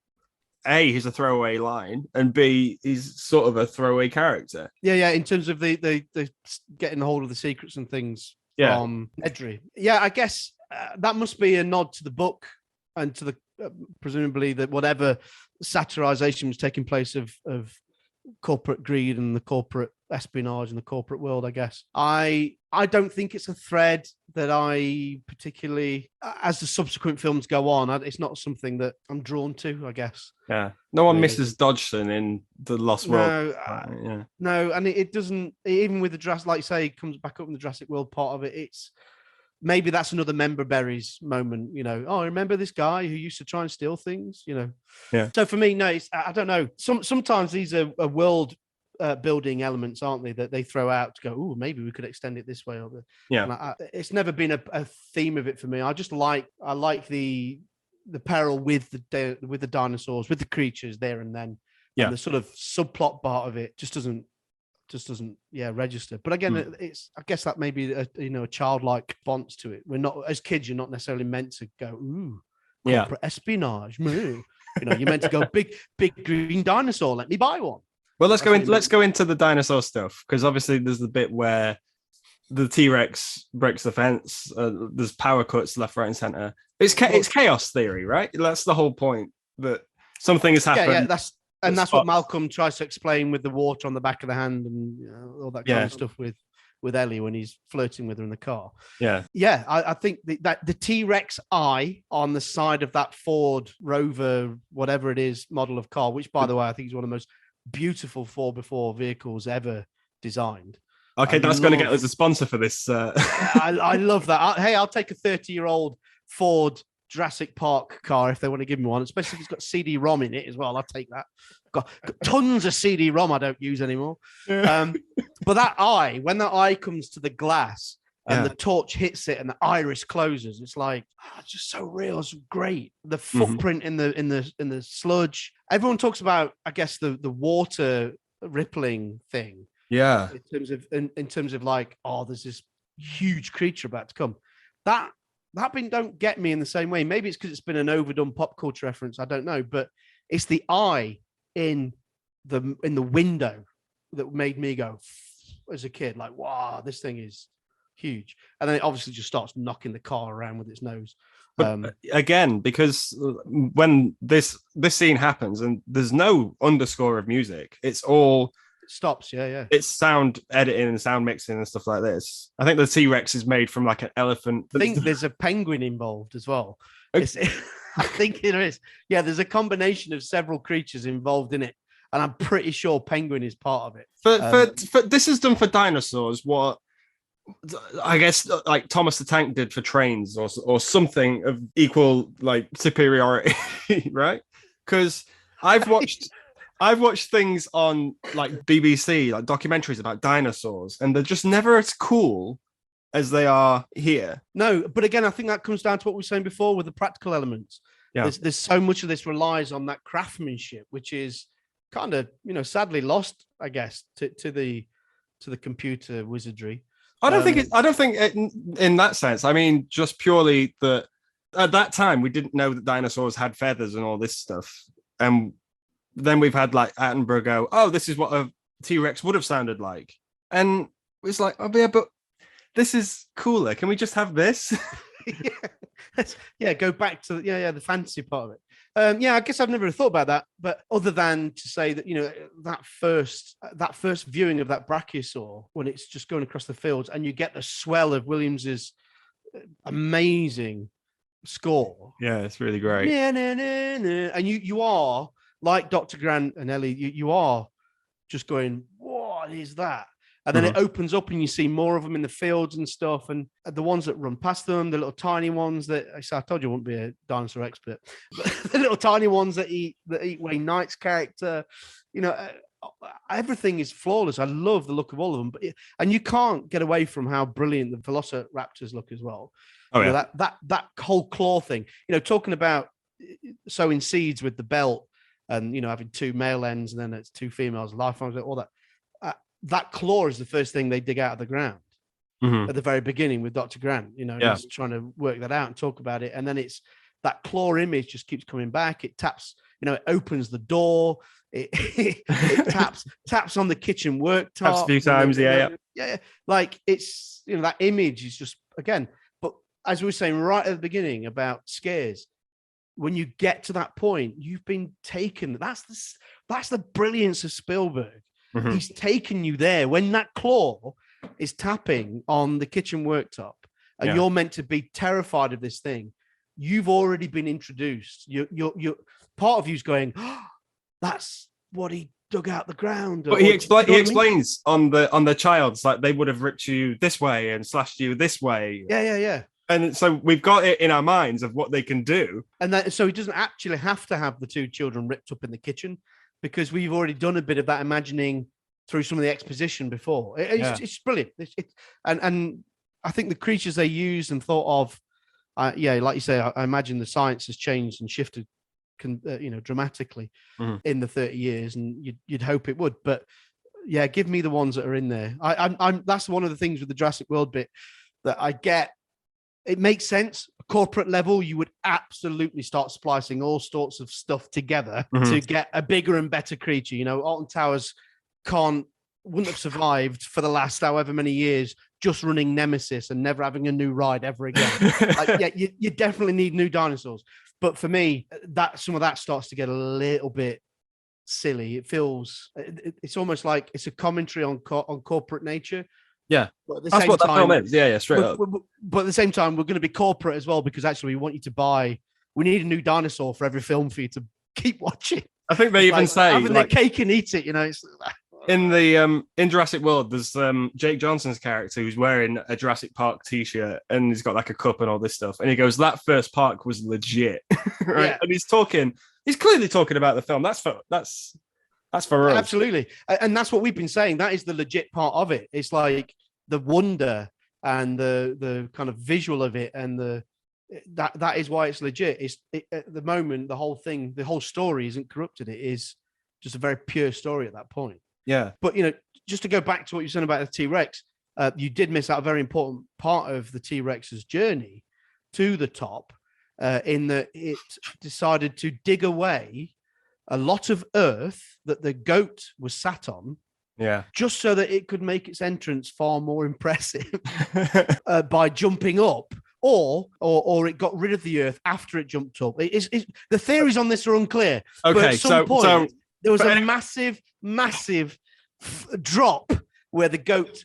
A, he's a throwaway line, and B, he's sort of a throwaway character. Yeah, in terms of the getting hold of the secrets and things from Edry. Yeah, I guess that must be a nod to the book and to the presumably that whatever satirization was taking place of corporate greed and the corporate espionage and the corporate world, I guess. I don't think it's a thread that I particularly, as the subsequent films go on, it's not something that I'm drawn to, I guess. Yeah. No one misses Dodgson in the Lost World. No, and it doesn't, even with the Jurassic, like you say, it comes back up in the Jurassic World part of it. It's maybe that's another Member Berries moment, I remember this guy who used to try and steal things, Yeah. So for me, no, I don't know. Sometimes these are world building elements, aren't they, that they throw out to go, oh, maybe we could extend it this way or the. Yeah. It's never been a theme of it for me. I like the peril with the dinosaurs, with the creatures there and then. Yeah. And the sort of subplot part of it just doesn't register. But again, I guess that may be a childlike response to it. We're not, as kids, you're not necessarily meant to go, ooh, corporate espionage. You're meant to go big green dinosaur. Let me buy one. Well, let's go into the dinosaur stuff, because obviously there's the bit where the T-Rex breaks the fence. There's power cuts left, right, and center. It's chaos theory, right? That's the whole point, that something has happened. Yeah, that's what Malcolm tries to explain with the water on the back of the hand and all that kind of stuff with Ellie when he's flirting with her in the car. Yeah. I think that the T-Rex eye on the side of that Ford Rover, whatever it is, model of car, which by the way I think is one of the most beautiful 4x4 vehicles ever designed. Okay, that's going to get us a sponsor for this. I love that. I'll take a 30-year-old Ford Jurassic Park car if they want to give me one, especially if it's got CD-ROM in it as well. I'll take that. Got tons of CD-ROM I don't use anymore. But that eye, when that eye comes to the glass and the torch hits it and the iris closes, it's like it's just so real. It's great. The footprint in the sludge. Everyone talks about, I guess, the water rippling thing. Yeah. In terms of like, there's this huge creature about to come. That that bit don't get me in the same way. Maybe it's because it's been an overdone pop culture reference. I don't know, but it's the eye in the window that made me go as a kid, like, wow, this thing is huge. And then it obviously just starts knocking the car around with its nose. But again, because when this scene happens and there's no underscore of music, it's all stops. Yeah. It's sound editing and sound mixing and stuff like this. I think the T-Rex is made from like an elephant. I think there's a penguin involved as well. I think there is. Yeah, there's a combination of several creatures involved in it, and I'm pretty sure penguin is part of it. For this is done for dinosaurs. What I guess like Thomas the Tank did for trains, or something of equal like superiority, right? Because I've watched things on like BBC, like documentaries about dinosaurs, and they're just never as cool as they are here. No, but again, I think that comes down to what we were saying before with the practical elements. Yeah. There's so much of this relies on that craftsmanship, which is kind of, sadly lost, I guess, to the computer wizardry. I don't think in that sense. I mean, just purely that at that time we didn't know that dinosaurs had feathers and all this stuff, and then we've had like Attenborough go, "Oh, this is what a T-Rex would have sounded like," and it's like, "Oh yeah, but this is cooler. Can we just have this?" Go back to the fantasy part of it. I guess I've never thought about that, but other than to say that that first viewing of that brachiosaur when it's just going across the fields and you get the swell of Williams's amazing score. Yeah, it's really great. And you are like Dr. Grant and Ellie. You are just going, what is that? And then it opens up and you see more of them in the fields and stuff. And the ones that run past them, the little tiny ones that I told you I wouldn't be a dinosaur expert, but the little tiny ones that eat Wayne Knight's character, everything is flawless. I love the look of all of them, and you can't get away from how brilliant the velociraptors look as well. Oh yeah, that whole claw thing. Talking about sowing seeds with the belt, and having two male ends and then it's two females, life forms, all that. That claw is the first thing they dig out of the ground at the very beginning with Dr. Grant, he's trying to work that out and talk about it. And then it's that claw image just keeps coming back. It taps, it opens the door. It taps on the kitchen worktop. Taps a few times. Yeah. Like it's, that image is just, again, but as we were saying right at the beginning about scares, when you get to that point, you've been taken. That's the brilliance of Spielberg. He's taken you there when that claw is tapping on the kitchen worktop and you're meant to be terrified of this thing. You've already been introduced. You're part of you's going, oh, that's what he dug out the ground. But he explains on the child's, like they would have ripped you this way and slashed you this way. Yeah. And so we've got it in our minds of what they can do. And so he doesn't actually have to have the two children ripped up in the kitchen, because we've already done a bit of that imagining through some of the exposition before. It's brilliant. And I think the creatures they used and thought of, like you say, I imagine the science has changed and shifted, dramatically in the 30 years, and you'd hope it would. But yeah, give me the ones that are in there. I'm that's one of the things with the Jurassic World bit that I get. It makes sense. Corporate level, you would absolutely start splicing all sorts of stuff together to get a bigger and better creature. Alton Towers wouldn't have survived for the last however many years just running Nemesis and never having a new ride ever again. You definitely need new dinosaurs. But for me, some of that starts to get a little bit silly. It feels it's almost like it's a commentary on corporate nature. Yeah, that's what that film is. Yeah, straight up. But at the same time, we're going to be corporate as well, because actually we want you to buy. We need a new dinosaur for every film for you to keep watching. I think they even say having their cake and eat it. It's in the in Jurassic World. There's Jake Johnson's character who's wearing a Jurassic Park T-shirt and he's got like a cup and all this stuff. And he goes, "That first park was legit," right? Yeah. And he's clearly talking about the film. That's for us. Absolutely. And that's what we've been saying. That is the legit part of it. It's like the wonder and the kind of visual of it, and that is why it's legit. At the moment, the whole thing, the whole story isn't corrupted. It is just a very pure story at that point. Yeah. But, just to go back to what you said about the T-Rex, you did miss out a very important part of the T-Rex's journey, to the top, in that it decided to dig away a lot of earth that the goat was sat on, just so that it could make its entrance far more impressive by jumping up, or it got rid of the earth after it jumped up. The theories on this are unclear. Okay, but at some point, there was a massive drop where the goat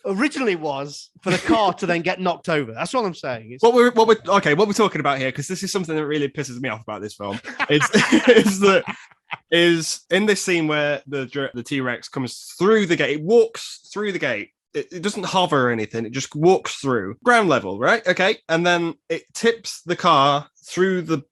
originally was for the car to then get knocked over. That's all I'm saying. What we're talking about here, because this is something that really pisses me off about this film, is in this scene where the T-Rex comes through the gate. It walks through the gate. It doesn't hover or anything. It just walks through ground level, right? Okay, and then it tips the car through the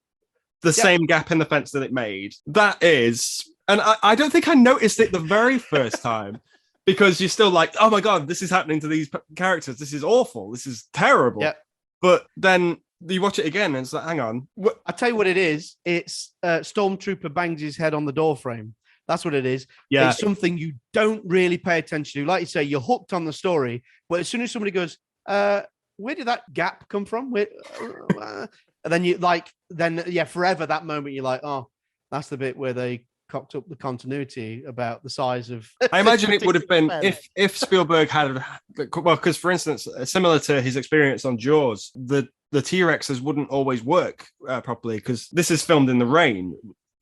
same gap in the fence that it made. That is, and I don't think I noticed it the very first time. Because you're still like, oh my God, this is happening to these characters. This is awful. This is terrible. Yeah. But then you watch it again and it's like, hang on. I tell you what it is. It's Stormtrooper bangs his head on the door frame. That's what it is. Yeah. It's something you don't really pay attention to. Like you say, you're hooked on the story. But as soon as somebody goes, where did that gap come from? And then forever that moment, you're like, oh, that's the bit where they cocked up the continuity about the size of. I imagine it would have been if Spielberg had, well, because for instance, similar to his experience on Jaws, the T-Rexes wouldn't always work properly because this is filmed in the rain.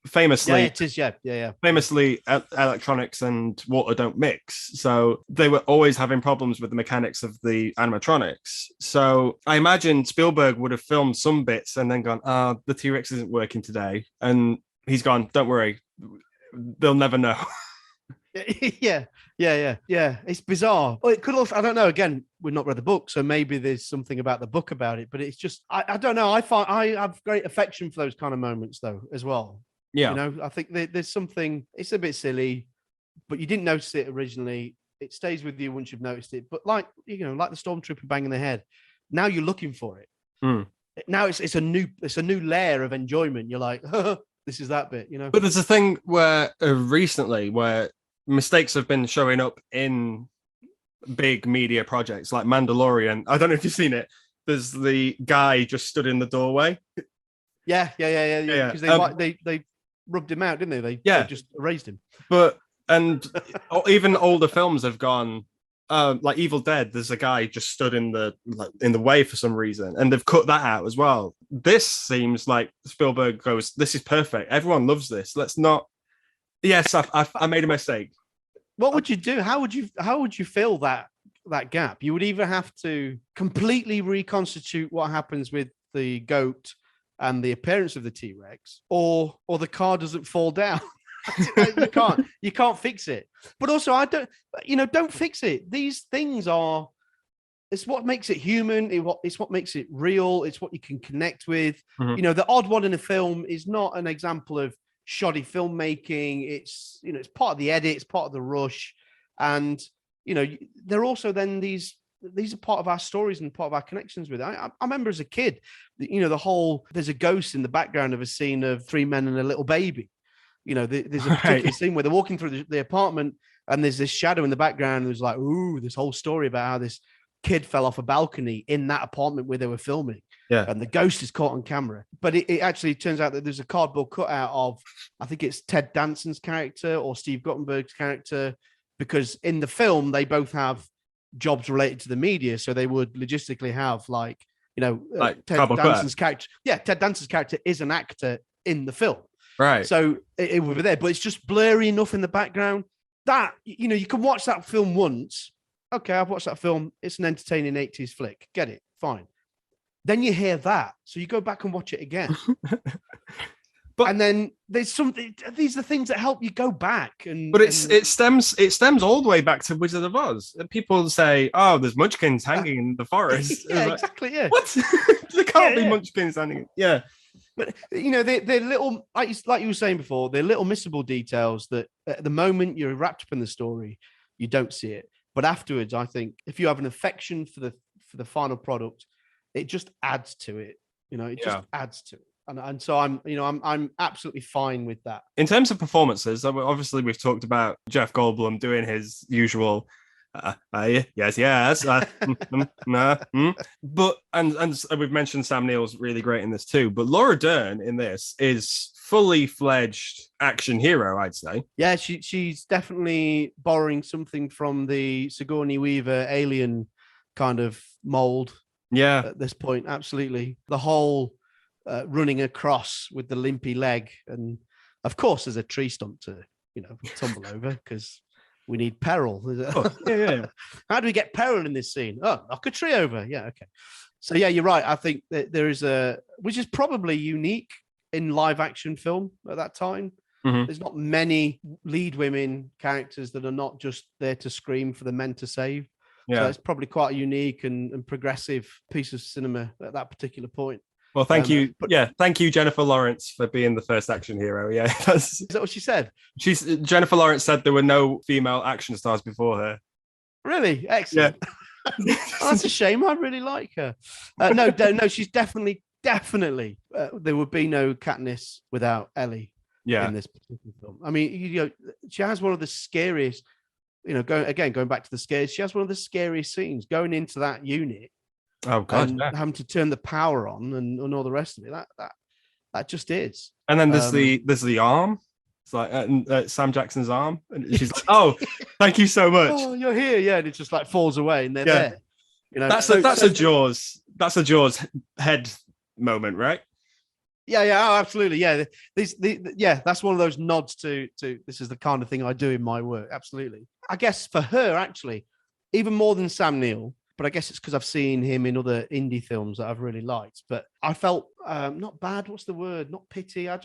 Famously, it is. Yeah. Famously, electronics and water don't mix, so they were always having problems with the mechanics of the animatronics. So I imagine Spielberg would have filmed some bits and then gone, the T-Rex isn't working today, and he's gone, don't worry, they'll never know. Yeah. It's bizarre. Well, it could also, I don't know. Again, we've not read the book, so maybe there's something about the book about it. But it's just, I don't know. I have great affection for those kind of moments, though, as well. Yeah, you know, I think there's something. It's a bit silly, but you didn't notice it originally. It stays with you once you've noticed it. But like the Stormtrooper banging the head, now you're looking for it. Now it's a new layer of enjoyment. You're like, this is that bit, you know. But there's a thing where recently where mistakes have been showing up in big media projects like Mandalorian. I don't know if you've seen it. There's the guy just stood in the doorway. Yeah. Because they rubbed him out, didn't they? They just erased him. But and even older films have gone. Like Evil Dead, there's a guy just stood in the way for some reason, and they've cut that out as well. This seems like Spielberg goes, "This is perfect. Everyone loves this. Let's not." Yes, I made a mistake. What would you do? How would you fill that gap? You would either have to completely reconstitute what happens with the goat and the appearance of the T-Rex, or the car doesn't fall down. You can't fix it. But also, don't fix it. These things it's what makes it human. It's what makes it real. It's what you can connect with. Mm-hmm. You know, the odd one in a film is not an example of shoddy filmmaking. It's part of the edit. It's part of the rush. And, they're also then these are part of our stories and part of our connections with it. I remember as a kid, there's a ghost in the background of a scene of three men and a little baby. There's a particular scene where they're walking through the apartment and there's this shadow in the background. And there's like, ooh, this whole story about how this kid fell off a balcony in that apartment where they were filming. Yeah. And the ghost is caught on camera. But it actually turns out that there's a cardboard cutout of, I think it's Ted Danson's character or Steve Guttenberg's character, because in the film, they both have jobs related to the media. So they would logistically have Ted Danson's character. Yeah, Ted Danson's character is an actor in the film. Right. So it would be there, but it's just blurry enough in the background that, you can watch that film once. Okay, I've watched that film. It's an entertaining 80s flick. Get it. Fine. Then you hear that. So you go back and watch it again. And then there's something, these are the things that help you go back. But it stems all the way back to Wizard of Oz. People say, oh, there's munchkins hanging in the forest. Yeah, exactly. Yeah. What? There can't be munchkins hanging. Yeah. But they're little, like you were saying before, they're little missable details that at the moment you're wrapped up in the story, you don't see it. But afterwards, I think if you have an affection for the final product, it just adds to it. Just adds to it. And so I'm absolutely fine with that. In terms of performances, obviously we've talked about Jeff Goldblum doing his usual yes. But and we've mentioned Sam Neill's really great in this too. But Laura Dern in this is fully fledged action hero, I'd say. Yeah, she's definitely borrowing something from the Sigourney Weaver Alien kind of mold. Yeah, at this point, absolutely. The whole running across with the limpy leg, and of course, there's a tree stump to tumble over because we need peril. yeah. How do we get peril in this scene? Oh, knock a tree over. Yeah, okay. So yeah, you're right. I think that there is which is probably unique in live action film at that time. Mm-hmm. There's not many lead women characters that are not just there to scream for the men to save. Yeah. So it's probably quite a unique and progressive piece of cinema at that particular point. Well, thank you. Thank you, Jennifer Lawrence, for being the first action hero. Yeah. Is that what she said? Jennifer Lawrence said there were no female action stars before her. Really? Excellent. Yeah. Oh, that's a shame. I really like her. No, she's definitely. There would be no Katniss without Ellie. Yeah. In this particular film. I mean, she has one of the scariest. Going back to the scares, she has one of the scariest scenes going into that unit. Oh God! And having to turn the power on and all the rest of it. That just is. And then there's the arm. It's like Sam Jackson's arm, and she's like, "Oh, thank you so much. Oh, you're here, yeah." And it just like falls away, and they're there. That's a Jaws head moment, right? Yeah, oh, absolutely. Yeah, that's one of those nods to this is the kind of thing I do in my work. Absolutely. I guess for her, actually, even more than Sam Neill, but I guess it's because I've seen him in other indie films that I've really liked. But I felt not bad. What's the word? Not pity. I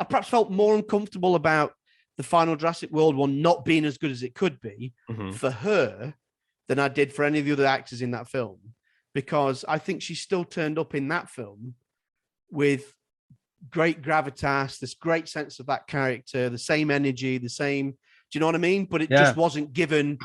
perhaps felt more uncomfortable about the final Jurassic World one not being as good as it could be for her than I did for any of the other actors in that film, because I think she still turned up in that film with great gravitas, this great sense of that character, the same energy, the same. Do you know what I mean? But it just wasn't given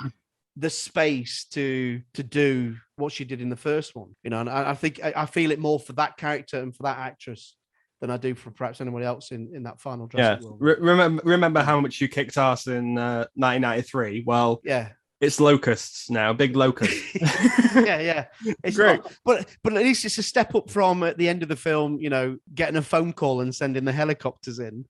the space to do what she did in the first one. And I think I feel it more for that character and for that actress than I do for perhaps anybody else in that final Jurassic World. Remember how much you kicked ass in 1993? Well, yeah. It's locusts now, big locusts. yeah. It's great. But at least it's a step up from at the end of the film, getting a phone call and sending the helicopters in,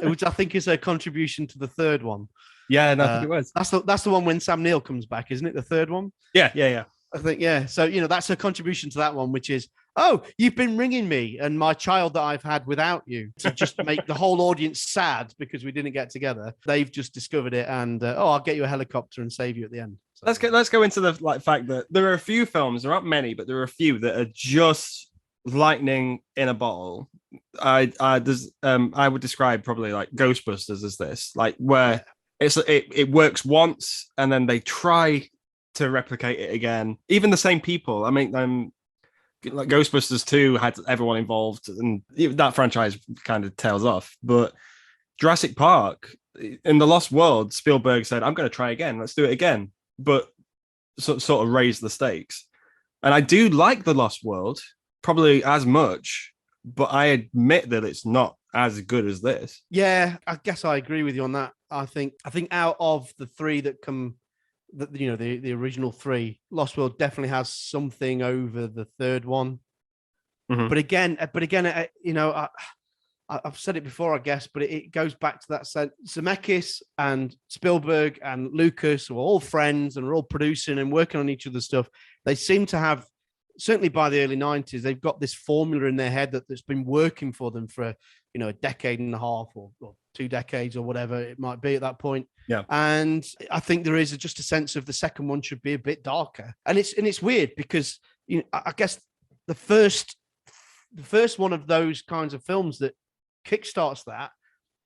which I think is a contribution to the third one. Yeah, no, I think it was. That's the one when Sam Neill comes back, isn't it? The third one? Yeah. I think, yeah. So, that's a contribution to that one, which is, oh, you've been ringing me and my child that I've had without you to just make the whole audience sad because we didn't get together. They've just discovered it and, I'll get you a helicopter and save you at the end. So. Let's go into the fact that there are a few films, there aren't many, but there are a few that are just lightning in a bottle. I would describe probably like Ghostbusters as this, like where it works once and then they try to replicate it again. Even the same people. I mean, like Ghostbusters 2 had everyone involved, and that franchise kind of tails off. But Jurassic Park, in The Lost World, Spielberg said, "I'm going to try again. Let's do it again," but sort of raise the stakes. And I do like The Lost World probably as much, but I admit that it's not as good as this. Yeah, I guess I agree with you on that. I think out of the three that come. The original three, Lost World definitely has something over the third one. Mm-hmm. But again, I've said it before, I guess, but it goes back to that sense. Zemeckis and Spielberg and Lucas are all friends and are all producing and working on each other's stuff. They seem to have, certainly by the early 90s, they've got this formula in their head that's been working for them for a decade and a half or 2 decades or whatever it might be at that point. Yeah. And I think there is just a sense of the second one should be a bit darker. And it's weird because I guess the first one of those kinds of films that kickstarts that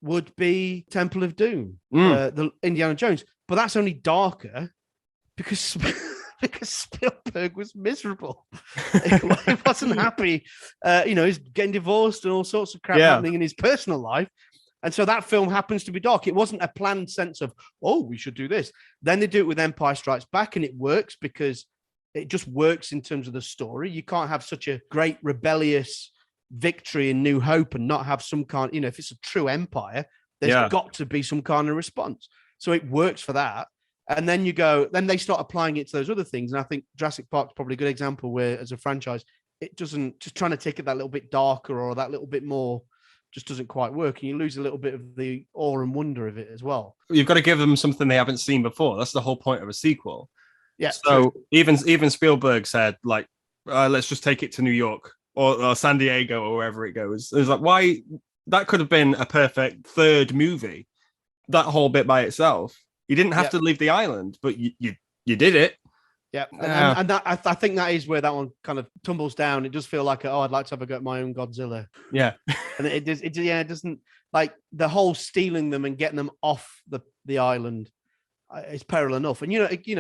would be Temple of Doom, the Indiana Jones. But that's only darker because Spielberg was miserable. He wasn't happy. He's getting divorced and all sorts of crap happening in his personal life. And so that film happens to be dark. It wasn't a planned sense of, we should do this. Then they do it with Empire Strikes Back, and it works because it just works in terms of the story. You can't have such a great rebellious victory in New Hope and not have some kind, if it's a true empire, there's got to be some kind of response. So it works for that. And then then they start applying it to those other things. And I think Jurassic Park's probably a good example where, as a franchise, it doesn't, just trying to take it that little bit darker or that little bit more just doesn't quite work. And you lose a little bit of the awe and wonder of it as well. You've got to give them something they haven't seen before. That's the whole point of a sequel. Yeah. So even Spielberg said, like, let's just take it to New York or San Diego or wherever it goes. It's like, why? That could have been a perfect third movie. That whole bit by itself. You didn't have to leave the island, but you did it. Yeah, and that I think that is where that one kind of tumbles down. It does feel like, I'd like to have a go at my own Godzilla. Yeah, and it doesn't, like, the whole stealing them and getting them off the island is peril enough. And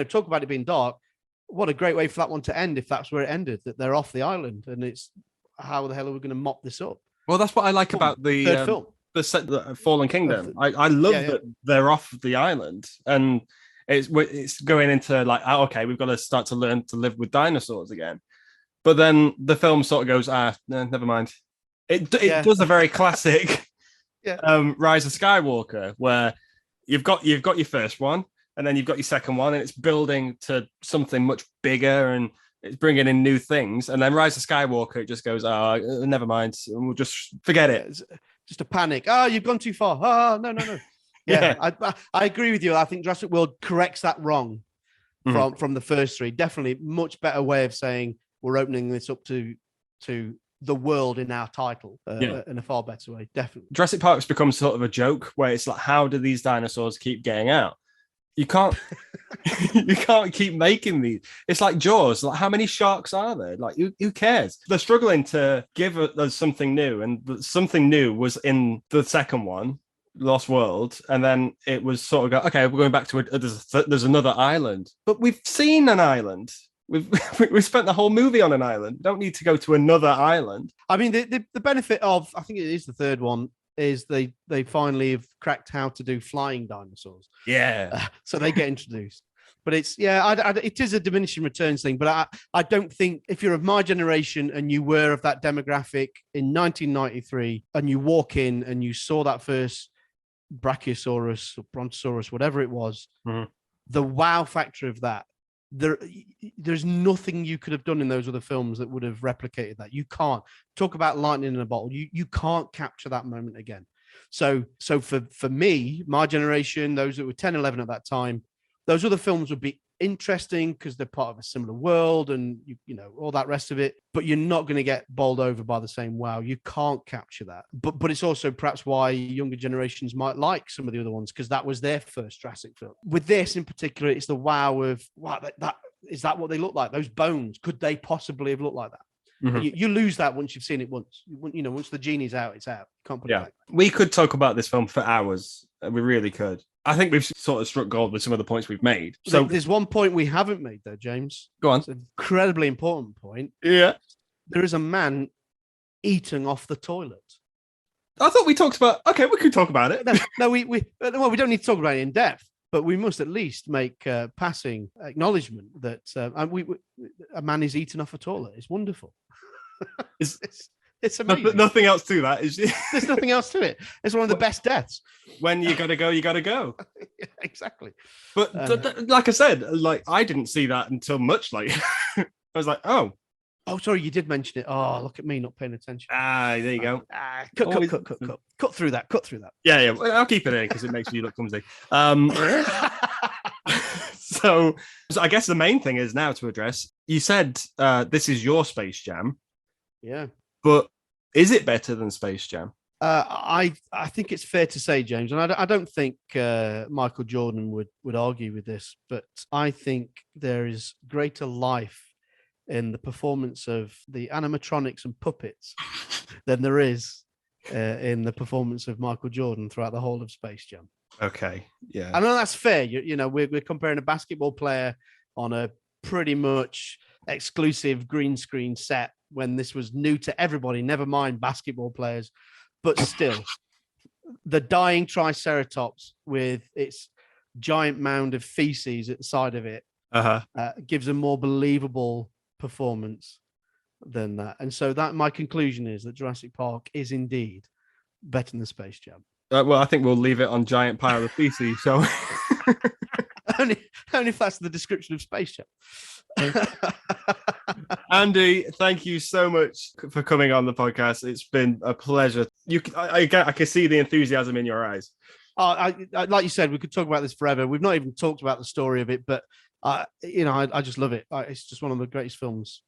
talk about it being dark. What a great way for that one to end if that's where it ended, that they're off the island, and it's how the hell are we going to mop this up? Well, that's what I like about the third film. The Fallen Kingdom. I love that they're off the island, and it's going into like, okay, we've got to start to learn to live with dinosaurs again. But then the film sort of goes, no, never mind. It does a very classic Rise of Skywalker, where you've got your first one, and then you've got your second one, and it's building to something much bigger, and it's bringing in new things. And then Rise of Skywalker, it just goes, never mind, and we'll just forget it. Just a panic. You've gone too far. No. Yeah. I agree with you. I think Jurassic World corrects that wrong from the first three. Definitely much better way of saying we're opening this up to the world in our title in a far better way. Definitely. Jurassic Park's become sort of a joke where it's like, how do these dinosaurs keep getting out? You can't keep making these. It's like Jaws. Like, how many sharks are there? Like, who cares? They're struggling to give us something new, and something new was in the second one, Lost World, and then it was sort of okay, we're going back to there's another island, but we've seen an island. We've spent the whole movie on an island. We don't need to go to another island. I mean, the benefit of, I think it is the third one, is they finally have cracked how to do flying dinosaurs. Yeah. So they get introduced. But it is a diminishing returns thing. But I don't think, if you're of my generation and you were of that demographic in 1993 and you walk in and you saw that first Brachiosaurus or Brontosaurus, whatever it was, the wow factor of that, there's nothing you could have done in those other films that would have replicated that. You can't talk about lightning in a bottle. You can't capture that moment again. So for me, my generation, those that were 10, 11 at that time, those other films would be interesting because they're part of a similar world and all that rest of it, but you're not going to get bowled over by the same wow. You can't capture that. But it's also perhaps why younger generations might like some of the other ones, because that was their first Jurassic film. With this in particular, it's the wow of, wow, that is that what they look like? Those bones, could they possibly have looked like that? You lose that once you've seen it once. Once the genie's out, it's out. You can't put it back. We could talk about this film for hours. We really could. I think we've sort of struck gold with some of the points we've made. So there's one point we haven't made though, James. Go on. It's an incredibly important point. Yeah. There is a man eating off the toilet. I thought we talked about. Okay, we could talk about it. No, we don't need to talk about it in depth, but we must at least make passing acknowledgement that a man is eating off a toilet. It's wonderful. It's amazing. Nothing else to that. There's nothing else to it. It's one of the best deaths. When you gotta go, you gotta go. Yeah, exactly. But like I said, like I didn't see that until much later. I was like, oh, sorry, you did mention it. Oh, look at me not paying attention. There you go. Cut through that. Cut through that. Yeah. I'll keep it in because it makes you look clumsy. So I guess the main thing is now to address. You said this is your Space Jam. Yeah. But is it better than Space Jam? I think it's fair to say, James, and I don't think Michael Jordan would argue with this, but I think there is greater life in the performance of the animatronics and puppets than there is in the performance of Michael Jordan throughout the whole of Space Jam. Okay, yeah. I know that's fair. We're comparing a basketball player on a pretty much exclusive green screen set when this was new to everybody, never mind basketball players, but still the dying Triceratops with its giant mound of feces at the side of it gives a more believable performance than that. And so that my conclusion is that Jurassic Park is indeed better than Space Jam. Well, I think we'll leave it on giant pile of feces. So only if that's the description of Space Jam. Andy, thank you so much for coming on the podcast. It's been a pleasure. I can see the enthusiasm in your eyes. I like you said, we could talk about this forever. We've not even talked about the story of it, but I just love it. It's just one of the greatest films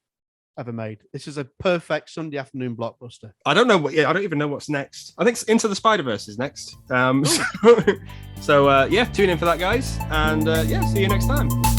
ever made. This is a perfect Sunday afternoon blockbuster. I don't even know what's next. I think Into the Spider-Verse is next. So tune in for that, guys, and see you next time.